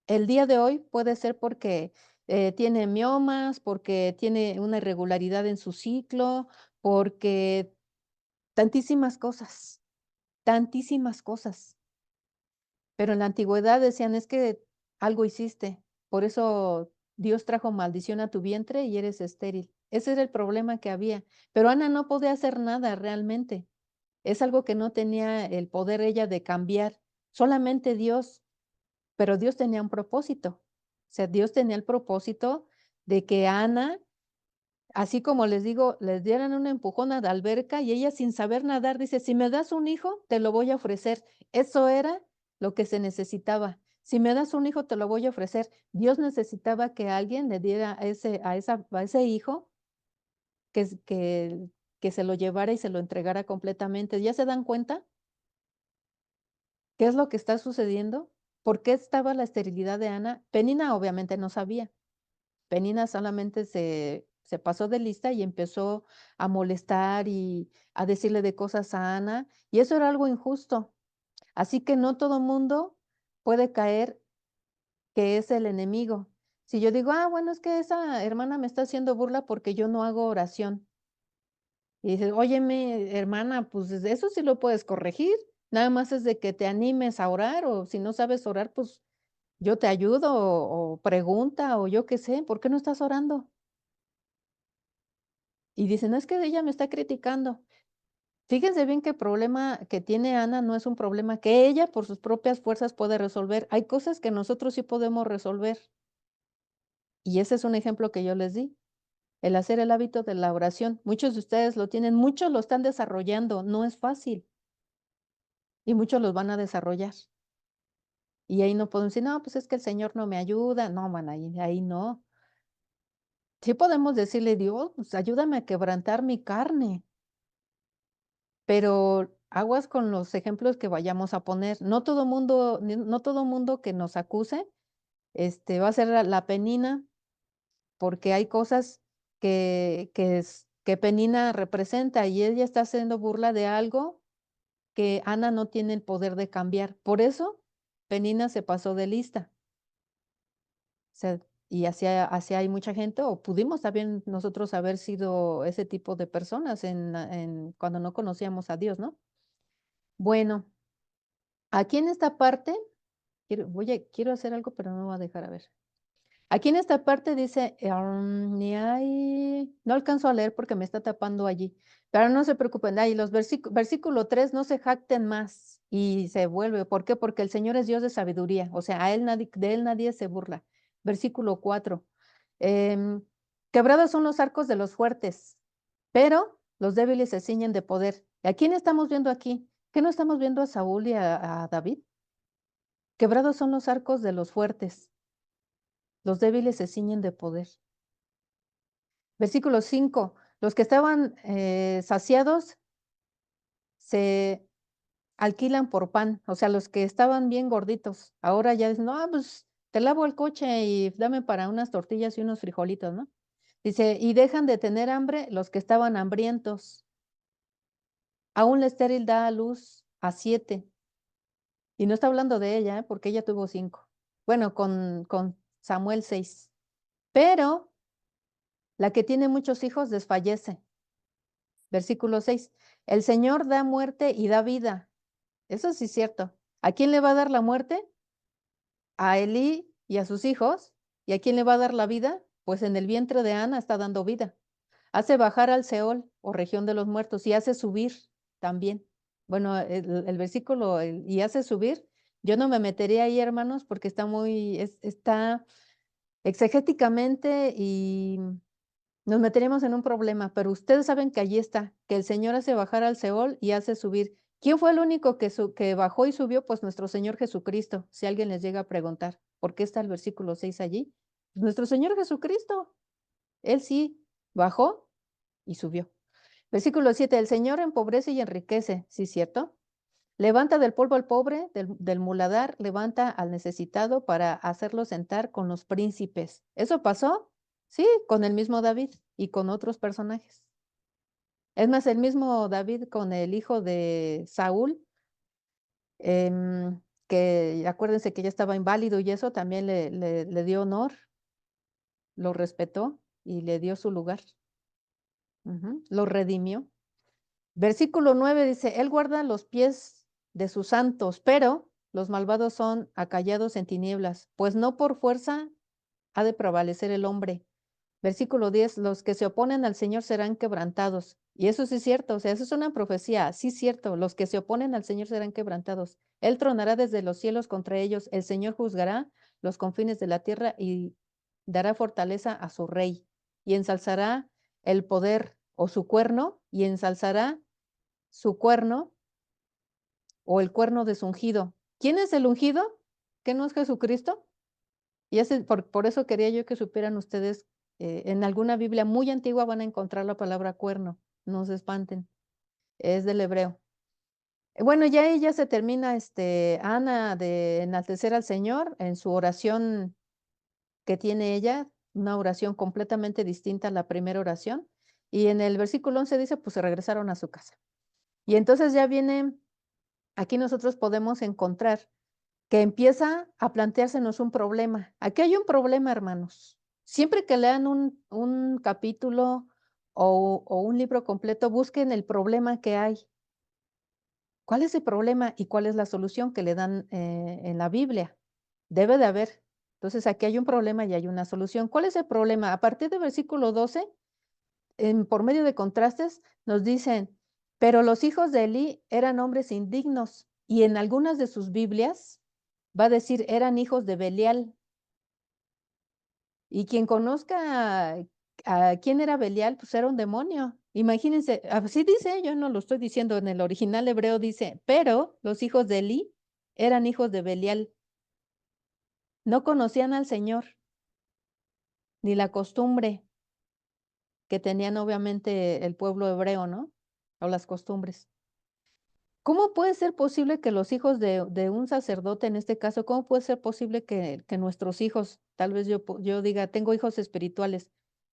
El día de hoy puede ser porque tiene miomas, porque tiene una irregularidad en su ciclo, porque tantísimas cosas. Pero en la antigüedad decían, es que algo hiciste, por eso Dios trajo maldición a tu vientre y eres estéril. Ese era el problema que había. Pero Ana no podía hacer nada realmente. Es algo que no tenía el poder ella de cambiar. Solamente Dios, pero Dios tenía un propósito. O sea, Dios tenía el propósito de que Ana, así como les digo, les dieran un empujón a la alberca y ella sin saber nadar dice, si me das un hijo, te lo voy a ofrecer. Eso era lo que se necesitaba. Si me das un hijo, te lo voy a ofrecer. Dios necesitaba que alguien le diera a ese hijo que, que se lo llevara y se lo entregara completamente. ¿Ya se dan cuenta qué es lo que está sucediendo? ¿Por qué estaba la esterilidad de Ana? Penina obviamente no sabía. Penina solamente se pasó de lista y empezó a molestar y a decirle de cosas a Ana, y eso era algo injusto. Así que no todo mundo puede caer que es el enemigo. Si yo digo, bueno, es que esa hermana me está haciendo burla porque yo no hago oración. Y dices, óyeme, hermana, pues eso sí lo puedes corregir. Nada más es de que te animes a orar, o si no sabes orar, pues yo te ayudo, o pregunta, o yo qué sé, ¿por qué no estás orando? Y dicen, es que ella me está criticando. Fíjense bien que el problema que tiene Ana no es un problema que ella por sus propias fuerzas puede resolver. Hay cosas que nosotros sí podemos resolver. Y ese es un ejemplo que yo les di, el hacer el hábito de la oración. Muchos de ustedes lo tienen, muchos lo están desarrollando, no es fácil. Y muchos los van a desarrollar. Y ahí no podemos decir, no, pues es que el Señor no me ayuda. No, man, ahí no. Sí podemos decirle, Dios, pues ayúdame a quebrantar mi carne. Pero aguas con los ejemplos que vayamos a poner. No todo mundo que nos acuse, va a ser la Penina, porque hay cosas que Penina representa y ella está haciendo burla de algo que Ana no tiene el poder de cambiar. Por eso Penina se pasó de lista. O sea, y así hay mucha gente, o pudimos también nosotros haber sido ese tipo de personas cuando no conocíamos a Dios, ¿no? Bueno, aquí en esta parte, quiero hacer algo, pero no me voy a dejar a ver. Aquí en esta parte dice, no alcanzo a leer porque me está tapando allí, pero no se preocupen, ahí los versículo 3, no se jacten más y se vuelve. ¿Por qué? Porque el Señor es Dios de sabiduría, o sea, de él nadie se burla. Versículo 4, em, quebrados son los arcos de los fuertes, pero los débiles se ciñen de poder. ¿Y a quién estamos viendo aquí? ¿Qué no estamos viendo a Saúl y a David? Quebrados son los arcos de los fuertes, los débiles se ciñen de poder. Versículo 5, los que estaban saciados se alquilan por pan, o sea, los que estaban bien gorditos, ahora ya dicen, no, pues te lavo el coche y dame para unas tortillas y unos frijolitos, ¿no? Dice, y dejan de tener hambre los que estaban hambrientos. Aún la estéril da a luz a 7, y no está hablando de ella, porque ella tuvo 5. Bueno, con Samuel 6. Pero la que tiene muchos hijos desfallece. Versículo 6. El Señor da muerte y da vida. Eso sí es cierto. ¿A quién le va a dar la muerte? A Elí y a sus hijos. ¿Y a quién le va a dar la vida? Pues en el vientre de Ana está dando vida. Hace bajar al Seol o región de los muertos y hace subir también. Bueno, el versículo, y hace subir, yo no me metería ahí, hermanos, porque está exegéticamente y nos meteríamos en un problema, pero ustedes saben que allí está, que el Señor hace bajar al Seol y hace subir. ¿Quién fue el único que bajó y subió? Pues nuestro Señor Jesucristo, si alguien les llega a preguntar, ¿por qué está el versículo 6 allí? Nuestro Señor Jesucristo, Él sí bajó y subió. Versículo 7, el Señor empobrece y enriquece, ¿sí es cierto? Levanta del polvo al pobre, del muladar, levanta al necesitado para hacerlo sentar con los príncipes. ¿Eso pasó? Sí, con el mismo David y con otros personajes. Es más, el mismo David con el hijo de Saúl, que acuérdense que ya estaba inválido y eso también le dio honor, lo respetó y le dio su lugar. Lo redimió. Versículo 9 dice, Él guarda los pies de sus santos, pero los malvados son acallados en tinieblas, pues no por fuerza ha de prevalecer el hombre. Versículo 10, los que se oponen al Señor serán quebrantados. Y eso sí es cierto, o sea, eso es una profecía, sí es cierto, los que se oponen al Señor serán quebrantados. Él tronará desde los cielos contra ellos, el Señor juzgará los confines de la tierra y dará fortaleza a su rey, y ensalzará el poder o su cuerno, y ensalzará su cuerno o el cuerno de su ungido. ¿Quién es el ungido? ¿Qué no es Jesucristo? Y por eso quería yo que supieran ustedes, en alguna Biblia muy antigua van a encontrar la palabra cuerno, no se espanten, es del hebreo. Bueno, ya ella se termina, Ana, de enaltecer al Señor en su oración que tiene ella, una oración completamente distinta a la primera oración. Y en el versículo 11 dice, pues se regresaron a su casa. Y entonces ya viene, aquí nosotros podemos encontrar que empieza a planteársenos un problema. Aquí hay un problema, hermanos. Siempre que lean un capítulo o un libro completo, busquen el problema que hay. ¿Cuál es el problema y cuál es la solución que le dan en la Biblia? Debe de haber. Entonces, aquí hay un problema y hay una solución. ¿Cuál es el problema? A partir del versículo 12, por medio de contrastes, nos dicen, pero los hijos de Elí eran hombres indignos y en algunas de sus Biblias va a decir, eran hijos de Belial. Y quien conozca a quién era Belial, pues era un demonio. Imagínense, así dice, yo no lo estoy diciendo, en el original hebreo dice, pero los hijos de Elí eran hijos de Belial. No conocían al Señor, ni la costumbre que tenían obviamente el pueblo hebreo, ¿no? O las costumbres. ¿Cómo puede ser posible que los hijos de un sacerdote, en este caso, cómo puede ser posible que nuestros hijos, tal vez yo diga, tengo hijos espirituales,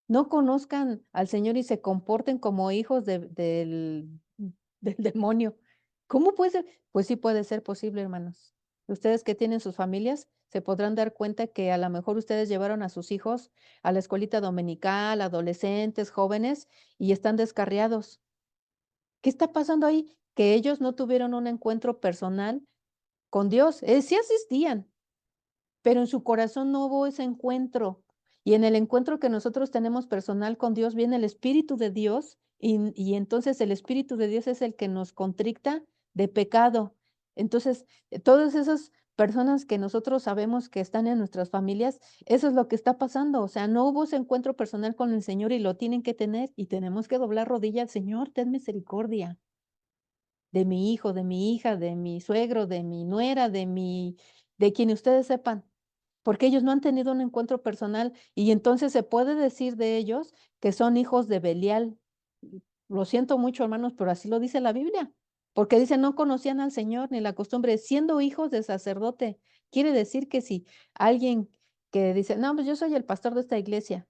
no conozcan al Señor y se comporten como hijos del demonio? ¿Cómo puede ser? Pues sí puede ser posible, hermanos. Ustedes que tienen sus familias se podrán dar cuenta que a lo mejor ustedes llevaron a sus hijos a la escuelita dominical, adolescentes, jóvenes, y están descarriados. ¿Qué está pasando ahí? Que ellos no tuvieron un encuentro personal con Dios. Sí asistían, pero en su corazón no hubo ese encuentro. Y en el encuentro que nosotros tenemos personal con Dios viene el Espíritu de Dios y entonces el Espíritu de Dios es el que nos contricta de pecado. Entonces, todas esas personas que nosotros sabemos que están en nuestras familias, eso es lo que está pasando. O sea, no hubo ese encuentro personal con el Señor y lo tienen que tener y tenemos que doblar rodilla al Señor, ten misericordia de mi hijo, de mi hija, de mi suegro, de mi nuera, de quien ustedes sepan, porque ellos no han tenido un encuentro personal y entonces se puede decir de ellos que son hijos de Belial. Lo siento mucho, hermanos, pero así lo dice la Biblia, porque dice, no conocían al Señor ni la costumbre, siendo hijos de sacerdote. Quiere decir que si alguien que dice, no, pues yo soy el pastor de esta iglesia,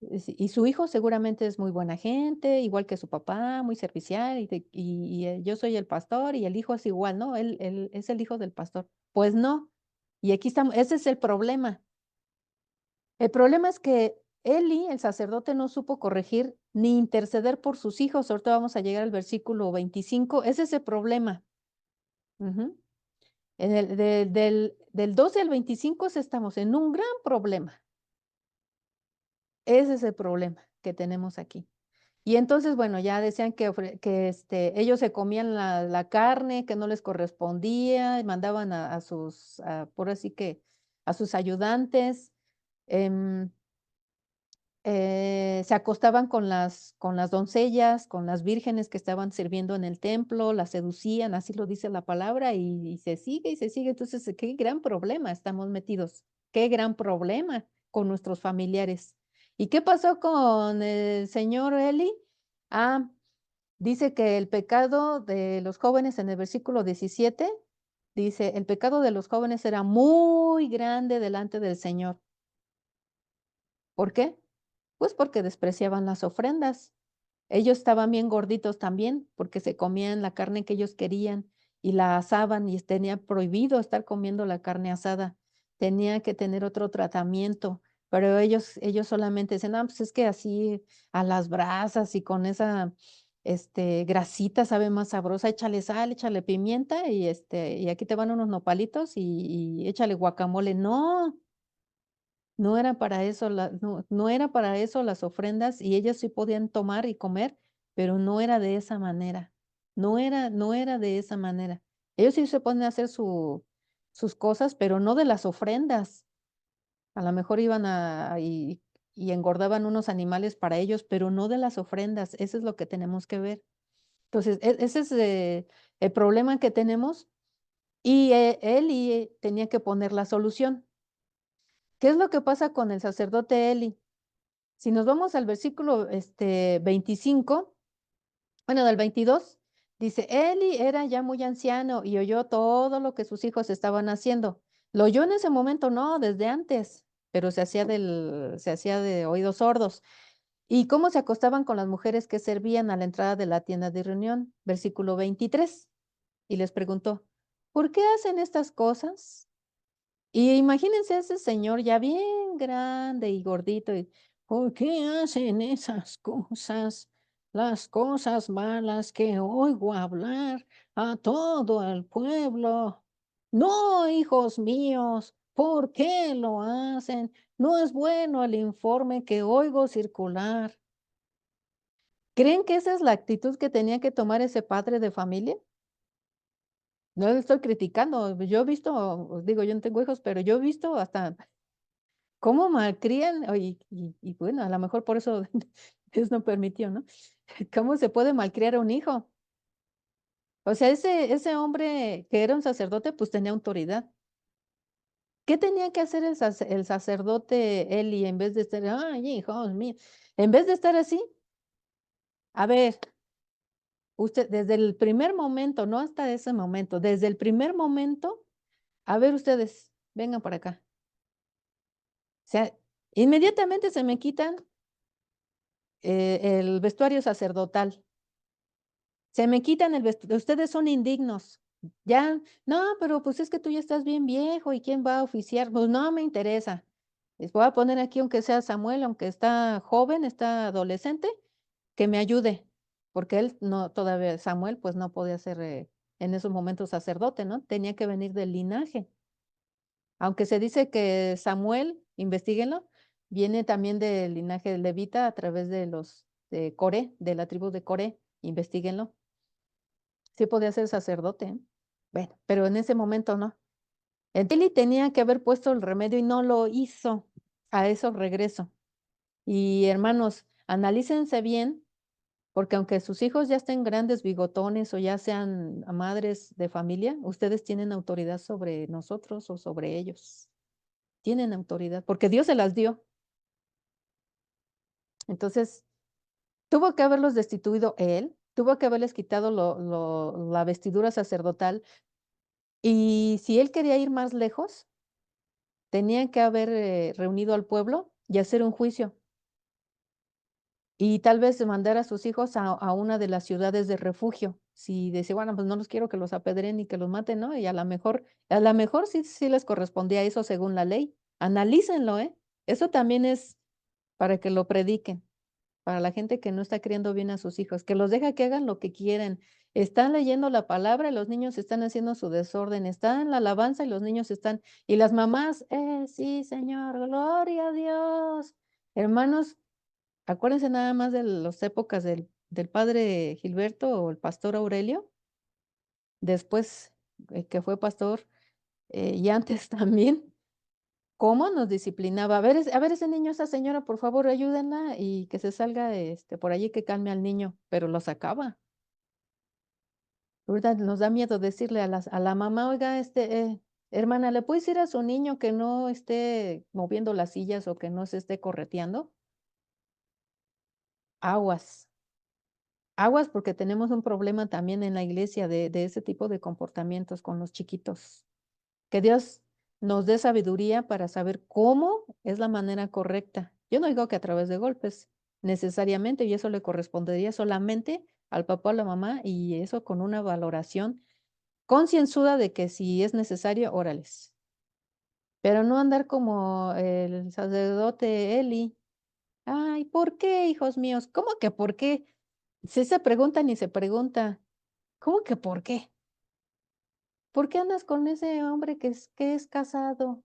y su hijo seguramente es muy buena gente, igual que su papá, muy servicial, yo soy el pastor y el hijo es igual, ¿no? Él es el hijo del pastor. Pues no. Y aquí estamos, ese es el problema. El problema es que Eli, el sacerdote, no supo corregir ni interceder por sus hijos. Ahorita vamos a llegar al versículo 25. Ese es el problema. Ujú. Del 12 al 25 estamos en un gran problema. Ese es el problema que tenemos aquí. Y entonces, bueno, ya decían ellos se comían la carne que no les correspondía, y mandaban a sus, por así que, a sus ayudantes, em, se acostaban con las doncellas, con las vírgenes que estaban sirviendo en el templo, las seducían, así lo dice la palabra, y se sigue y se sigue. Entonces, qué gran problema estamos metidos, qué gran problema con nuestros familiares. ¿Y qué pasó con el señor Eli? Ah, dice que el pecado de los jóvenes en el versículo 17, dice, el pecado de los jóvenes era muy grande delante del Señor. ¿Por qué? Pues porque despreciaban las ofrendas. Ellos estaban bien gorditos también, porque se comían la carne que ellos querían y la asaban y tenía prohibido estar comiendo la carne asada, tenía que tener otro tratamiento, pero ellos solamente decían: "No, pues es que así a las brasas y con esa, grasita sabe más sabrosa, échale sal, échale pimienta y aquí te van unos nopalitos y échale guacamole". No, no era para eso no era para eso las ofrendas, y ellas sí podían tomar y comer, pero no era de esa manera. No era de esa manera. Ellos sí se ponen a hacer sus cosas, pero no de las ofrendas. A lo mejor iban y engordaban unos animales para ellos, pero no de las ofrendas. Eso es lo que tenemos que ver. Entonces, ese es, el problema que tenemos, y, Eli tenía que poner la solución. ¿Qué es lo que pasa con el sacerdote Eli? Si nos vamos al versículo, 25, bueno, del 22, dice: "Eli era ya muy anciano y oyó todo lo que sus hijos estaban haciendo". ¿Lo oyó en ese momento? No, desde antes, pero se hacía de oídos sordos. ¿Y cómo se acostaban con las mujeres que servían a la entrada de la tienda de reunión? Versículo 23. Y les preguntó: "¿Por qué hacen estas cosas?". Y imagínense a ese señor ya bien grande y gordito, y ¿por qué hacen esas cosas? Las cosas malas que oigo hablar a todo el pueblo. No, hijos míos, ¿por qué lo hacen? No es bueno el informe que oigo circular. ¿Creen que esa es la actitud que tenía que tomar ese padre de familia? No lo estoy criticando, yo he visto, os digo, yo no tengo hijos, pero yo he visto hasta cómo malcrían, y bueno, a lo mejor por eso Dios no permitió, ¿no? ¿Cómo se puede malcriar a un hijo? O sea, ese hombre que era un sacerdote, pues tenía autoridad. ¿Qué tenía que hacer el sacerdote Eli en vez de estar: "Ay, hijos míos"? En vez de estar así, a ver, usted desde el primer momento, no hasta ese momento, desde el primer momento, a ver ustedes, vengan para acá. O sea, inmediatamente se me quitan, el vestuario sacerdotal. Se me quitan el vestido, ustedes son indignos. Ya, no, pero pues es que tú ya estás bien viejo y quién va a oficiar, pues no me interesa. Les voy a poner aquí, aunque sea Samuel, aunque está joven, está adolescente, que me ayude, porque él no, todavía Samuel, pues no podía ser en esos momentos sacerdote, ¿no? Tenía que venir del linaje. Aunque se dice que Samuel, investíguenlo, viene también del linaje levita a través de los de Coré, de la tribu de Coré, investíguenlo. Sí podía ser sacerdote, ¿eh? Bueno, pero en ese momento no. El Tili tenía que haber puesto el remedio y no lo hizo. A eso regreso. Y hermanos, analícense bien, porque aunque sus hijos ya estén grandes, bigotones o ya sean madres de familia, ustedes tienen autoridad sobre nosotros o sobre ellos. Tienen autoridad, porque Dios se las dio. Entonces, tuvo que haberlos destituido él, tuvo que haberles quitado la vestidura sacerdotal. Y si él quería ir más lejos, tenía que haber, reunido al pueblo y hacer un juicio, y tal vez mandar a sus hijos a una de las ciudades de refugio. Si decía: "Bueno, pues no los quiero que los apedreen ni que los maten", ¿no? Y a la mejor sí les correspondía eso según la ley. Analícenlo, ¿eh? Eso también es para que lo prediquen. Para la gente que no está criando bien a sus hijos, que los deja que hagan lo que quieren. Están leyendo la palabra y los niños están haciendo su desorden. Están en la alabanza y los niños están, y las mamás, sí, Señor, gloria a Dios. Hermanos, acuérdense nada más de las épocas del padre Gilberto o el pastor Aurelio, después, que fue pastor, y antes también. ¿Cómo nos disciplinaba? A ver ese niño, esa señora, por favor, ayúdenla y que se salga, por allí, que calme al niño, pero lo sacaba. Ahorita nos da miedo decirle a la mamá: "Oiga, hermana, ¿le puede decir a su niño que no esté moviendo las sillas o que no se esté correteando?". Aguas, aguas, porque tenemos un problema también en la iglesia de ese tipo de comportamientos con los chiquitos. Que Dios nos dé sabiduría para saber cómo es la manera correcta. Yo no digo que a través de golpes, necesariamente, y eso le correspondería solamente al papá o a la mamá, y eso con una valoración. concienzuda de que si es necesario, órales. Pero no andar como el sacerdote Eli. Ay, ¿por qué, hijos míos? ¿Cómo que por qué? Si se pregunta ni se pregunta. ¿Cómo que por qué? ¿Por qué andas con ese hombre que es casado?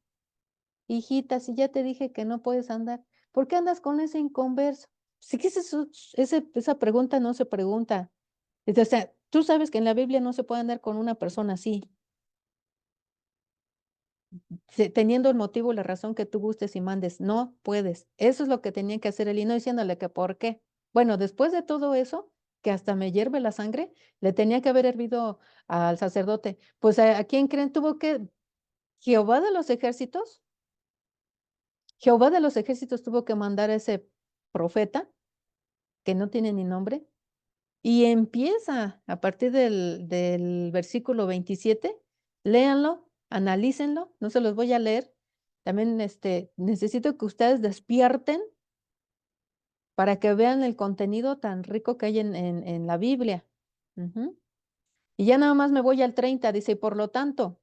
Hijita, si ya te dije que no puedes andar, ¿por qué andas con ese inconverso? Sí que esa pregunta no se pregunta. O sea, tú sabes que en la Biblia no se puede andar con una persona así, teniendo el motivo y la razón que tú gustes y mandes. No puedes. Eso es lo que tenía que hacer él y no diciéndole que por qué. Bueno, después de todo eso, que hasta me hierve la sangre, le tenía que haber hervido al sacerdote. Pues ¿a quién creen? Tuvo que, Jehová de los ejércitos, Jehová de los ejércitos tuvo que mandar a ese profeta, que no tiene ni nombre, y empieza a partir del versículo 27, léanlo, analícenlo, no se los voy a leer. También necesito que ustedes despierten para que vean el contenido tan rico que hay en la Biblia. Ujú. Y ya nada más me voy al 30, dice, y por lo tanto,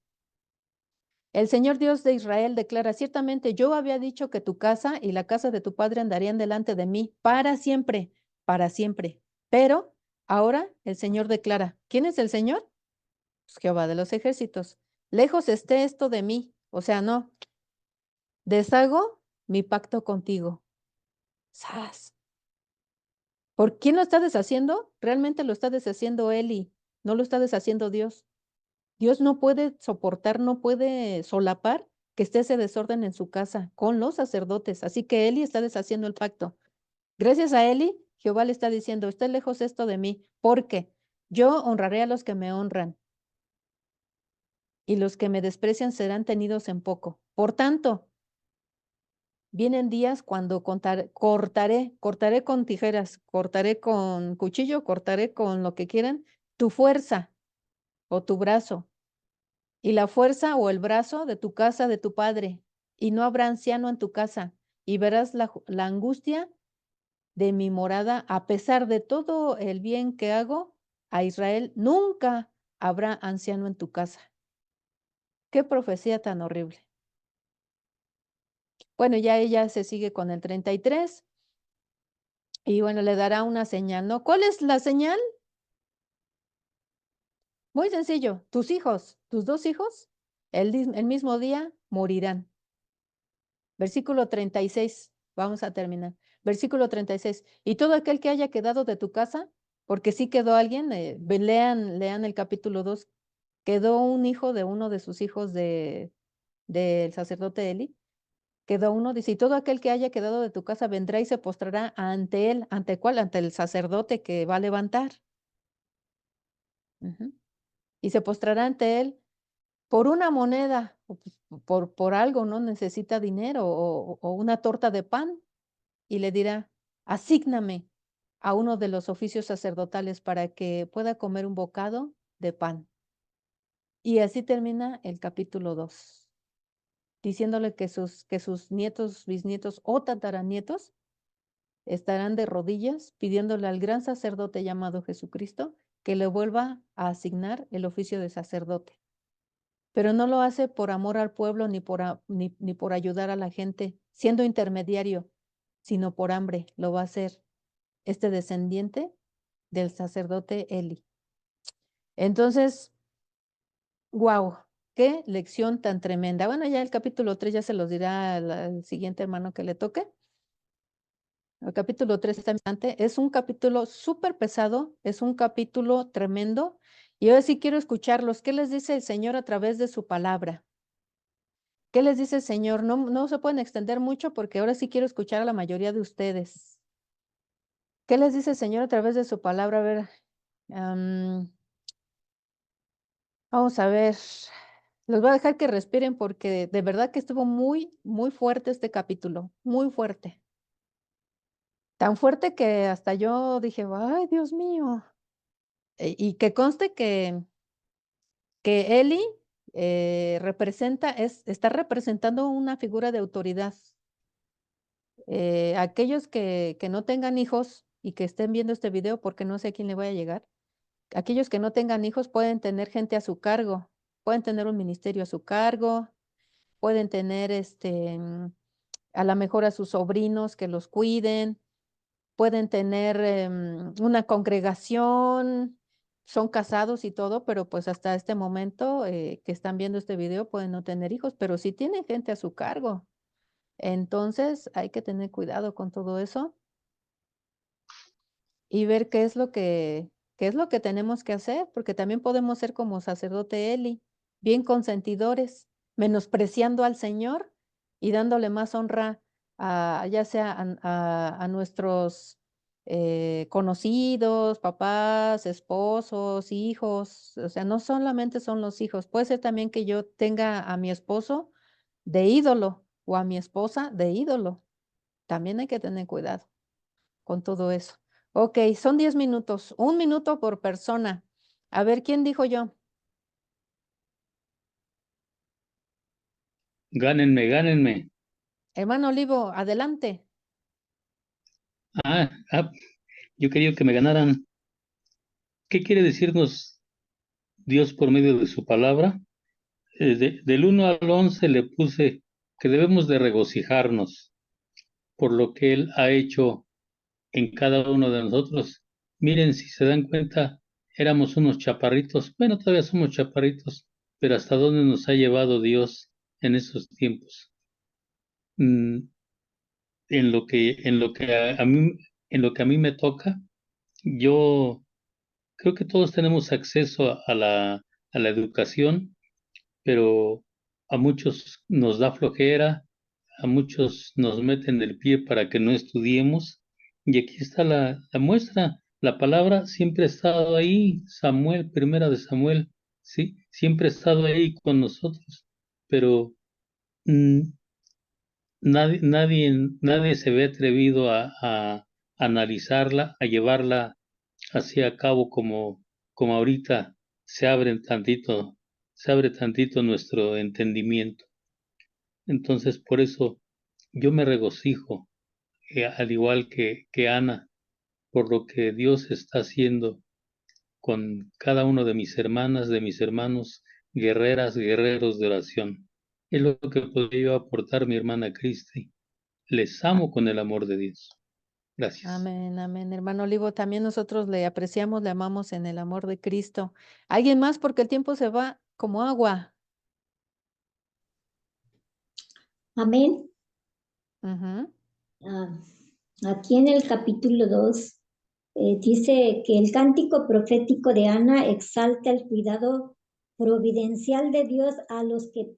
el Señor Dios de Israel declara, ciertamente yo había dicho que tu casa y la casa de tu padre andarían delante de mí para siempre, para siempre. Pero ahora el Señor declara, ¿quién es el Señor? Pues Jehová de los ejércitos. Lejos esté esto de mí, o sea, no, deshago mi pacto contigo. ¡Sas! ¿Por quién lo está deshaciendo? Realmente lo está deshaciendo Eli, no lo está deshaciendo Dios. Dios no puede soportar, no puede solapar que esté ese desorden en su casa con los sacerdotes. Así que Eli está deshaciendo el pacto. Gracias a Eli, Jehová le está diciendo, esté lejos esto de mí, porque yo honraré a los que me honran y los que me desprecian serán tenidos en poco. Por tanto, vienen días cuando cortaré con tijeras, cortaré con cuchillo, cortaré con lo que quieran, tu fuerza o tu brazo y la fuerza o el brazo de tu casa, de tu padre, y no habrá anciano en tu casa, y verás la angustia de mi morada, a pesar de todo el bien que hago a Israel, nunca habrá anciano en tu casa. Qué profecía tan horrible. Bueno, ya ella se sigue con el 33 y bueno, le dará una señal, ¿no? ¿Cuál es la señal? Muy sencillo, tus hijos, tus dos hijos, el mismo día morirán. Versículo 36, vamos a terminar. Versículo 36. Y todo aquel que haya quedado de tu casa, porque sí quedó alguien, lean el capítulo 2, quedó un hijo de uno de sus hijos del sacerdote Eli, quedó uno, dice, y todo aquel que haya quedado de tu casa vendrá y se postrará ante él, ¿ante cuál? Ante el sacerdote que va a levantar. Ujú. Y se postrará ante él por una moneda, o pues, por algo, ¿no? Necesita dinero o una torta de pan. Y le dirá, asígname a uno de los oficios sacerdotales para que pueda comer un bocado de pan. Y así termina el capítulo 2, diciéndole que sus nietos, bisnietos o tataranietos estarán de rodillas pidiéndole al gran sacerdote llamado Jesucristo que le vuelva a asignar el oficio de sacerdote. Pero no lo hace por amor al pueblo ni por ayudar a la gente, siendo intermediario, sino por hambre lo va a hacer este descendiente del sacerdote Eli. Entonces, wow, qué lección tan tremenda. Bueno, ya el capítulo 3 ya se los dirá al siguiente hermano que le toque. El capítulo 3 está interesante. Es un capítulo súper pesado, es un capítulo tremendo. Y ahora sí quiero escucharlos. ¿Qué les dice el Señor a través de su palabra? ¿Qué les dice el Señor? No se pueden extender mucho porque ahora sí quiero escuchar a la mayoría de ustedes. ¿Qué les dice el Señor a través de su palabra? A ver, vamos a ver. Los voy a dejar que respiren porque de verdad que estuvo muy, muy fuerte este capítulo, muy fuerte. Tan fuerte que hasta yo dije, ay, Dios mío. Y que conste que Eli está representando una figura de autoridad. Aquellos que no tengan hijos y que estén viendo este video, porque no sé a quién le vaya a llegar, aquellos que no tengan hijos pueden tener gente a su cargo, pueden tener un ministerio a su cargo, pueden tener a lo mejor a sus sobrinos que los cuiden, pueden tener una congregación, son casados y todo, pero pues hasta este momento que están viendo este video pueden no tener hijos, pero sí tienen gente a su cargo. Entonces hay que tener cuidado con todo eso y ver qué es lo que tenemos que hacer, porque también podemos ser como sacerdote Eli, bien consentidores, menospreciando al Señor y dándole más honra a ya sea a nuestros, conocidos, papás, esposos, hijos, o sea, no solamente son los hijos, puede ser también que yo tenga a mi esposo de ídolo o a mi esposa de ídolo, también hay que tener cuidado con todo eso. Okey, son 10 minutos, 1 minuto por persona. A ver, ¿quién dijo yo? Gánenme, gánenme. Hermano Olivo, adelante. Ah, ah, yo quería que me ganaran. ¿Qué quiere decirnos Dios por medio de su palabra? Del 1 al 11 le puse que debemos de regocijarnos por lo que Él ha hecho en cada uno de nosotros. Miren, si se dan cuenta, éramos unos chaparritos. Bueno, todavía somos chaparritos, pero hasta dónde nos ha llevado Dios en esos tiempos. Mm, en lo que a mí me toca, yo creo que todos tenemos acceso a la educación, pero a muchos nos da flojera, a muchos nos meten el pie para que no estudiemos. Y aquí está la muestra. La palabra siempre ha estado ahí, Samuel, primera de Samuel, ¿sí? Siempre ha estado ahí con nosotros, pero mm, nadie se ve atrevido a analizarla, a llevarla así a cabo como ahorita se abre tantito nuestro entendimiento. Entonces, por eso yo me regocijo, al igual que Ana, por lo que Dios está haciendo con cada uno de mis hermanas, de mis hermanos, guerreras, guerreros de oración. Es lo que podría yo aportar, mi hermana Cristi. Les A amo con el amor de Dios. Gracias. amén, amén. Hermano Olivo, también nosotros le apreciamos, le amamos en el amor de Cristo. ¿Alguien más? Porque el tiempo se va como agua. Amén. Ujú. Aquí en el capítulo 2 dice que el cántico profético de Ana exalta el cuidado providencial de Dios a los que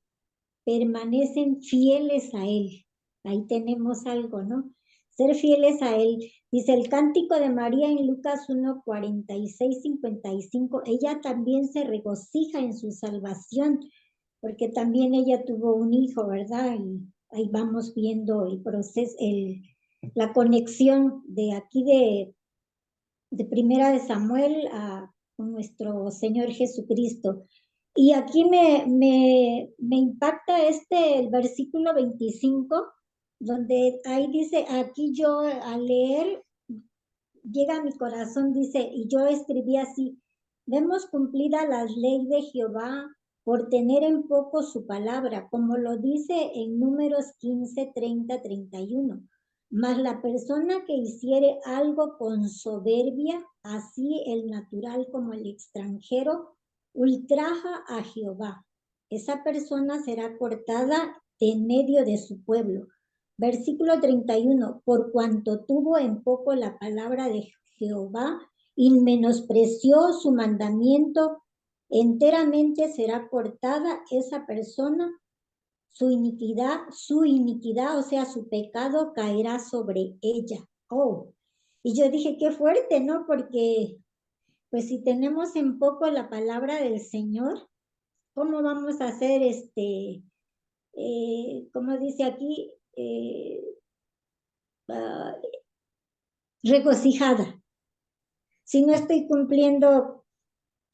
permanecen fieles a Él. Ahí tenemos algo, ¿no? Ser fieles a Él. Dice el cántico de María en Lucas 1, 46, 55. Ella también se regocija en su salvación, porque también ella tuvo un hijo, ¿verdad? Y ahí vamos viendo el proceso, la conexión de aquí de Primera de Samuel con nuestro Señor Jesucristo. Y aquí me impacta el versículo 25, donde ahí dice, aquí yo al leer, llega a mi corazón, dice, y yo escribí así, vemos cumplida la ley de Jehová por tener en poco su palabra, como lo dice en Números 15, 30, 31. Mas la persona que hiciere algo con soberbia, así el natural como el extranjero, ultraja a Jehová. Esa persona será cortada de en medio de su pueblo. Versículo 31, por cuanto tuvo en poco la palabra de Jehová y menospreció su mandamiento, enteramente será cortada esa persona, su iniquidad, o sea, su pecado caerá sobre ella. Oh, y yo dije, qué fuerte, ¿no? Porque, pues si tenemos en poco la palabra del Señor, ¿cómo vamos a hacer como dice aquí, regocijada? Si no estoy cumpliendo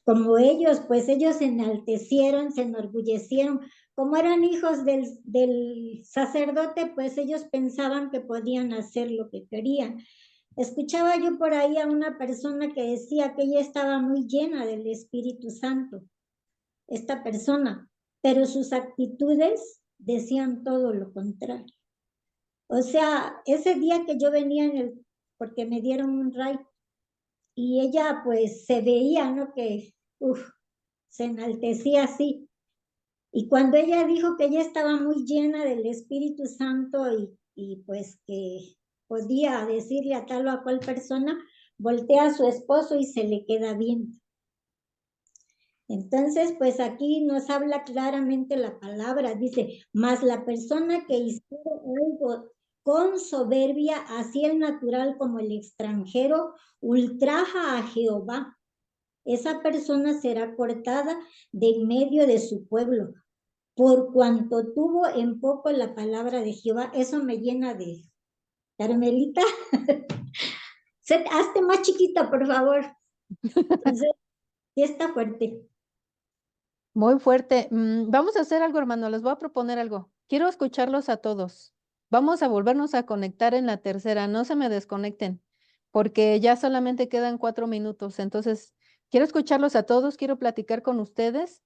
como ellos, pues ellos se enaltecieron, se enorgullecieron. Como eran hijos del sacerdote, pues ellos pensaban que podían hacer lo que querían. Escuchaba yo por ahí a una persona que decía que ella estaba muy llena del Espíritu Santo, esta persona, pero sus actitudes decían todo lo contrario. O sea, ese día que yo venía porque me dieron un ride, y ella pues se veía, ¿no? Que, se enaltecía así. Y cuando ella dijo que ella estaba muy llena del Espíritu Santo y pues que podía decirle a tal o a cual persona, voltea a su esposo y se le queda viendo. Entonces, pues aquí nos habla claramente la palabra, dice, mas la persona que hiciera algo con soberbia, así el natural como el extranjero, ultraja a Jehová. Esa persona será cortada de en medio de su pueblo, por cuanto tuvo en poco la palabra de Jehová. Eso me llena de... Carmelita, hazte más chiquita, por favor. Entonces, sí está fuerte. Muy fuerte. Vamos a hacer algo, hermano. Les voy a proponer algo. Quiero escucharlos a todos. Vamos a volvernos a conectar en la tercera. No se me desconecten, porque ya solamente quedan 4 minutos. Entonces, quiero escucharlos a todos. Quiero platicar con ustedes.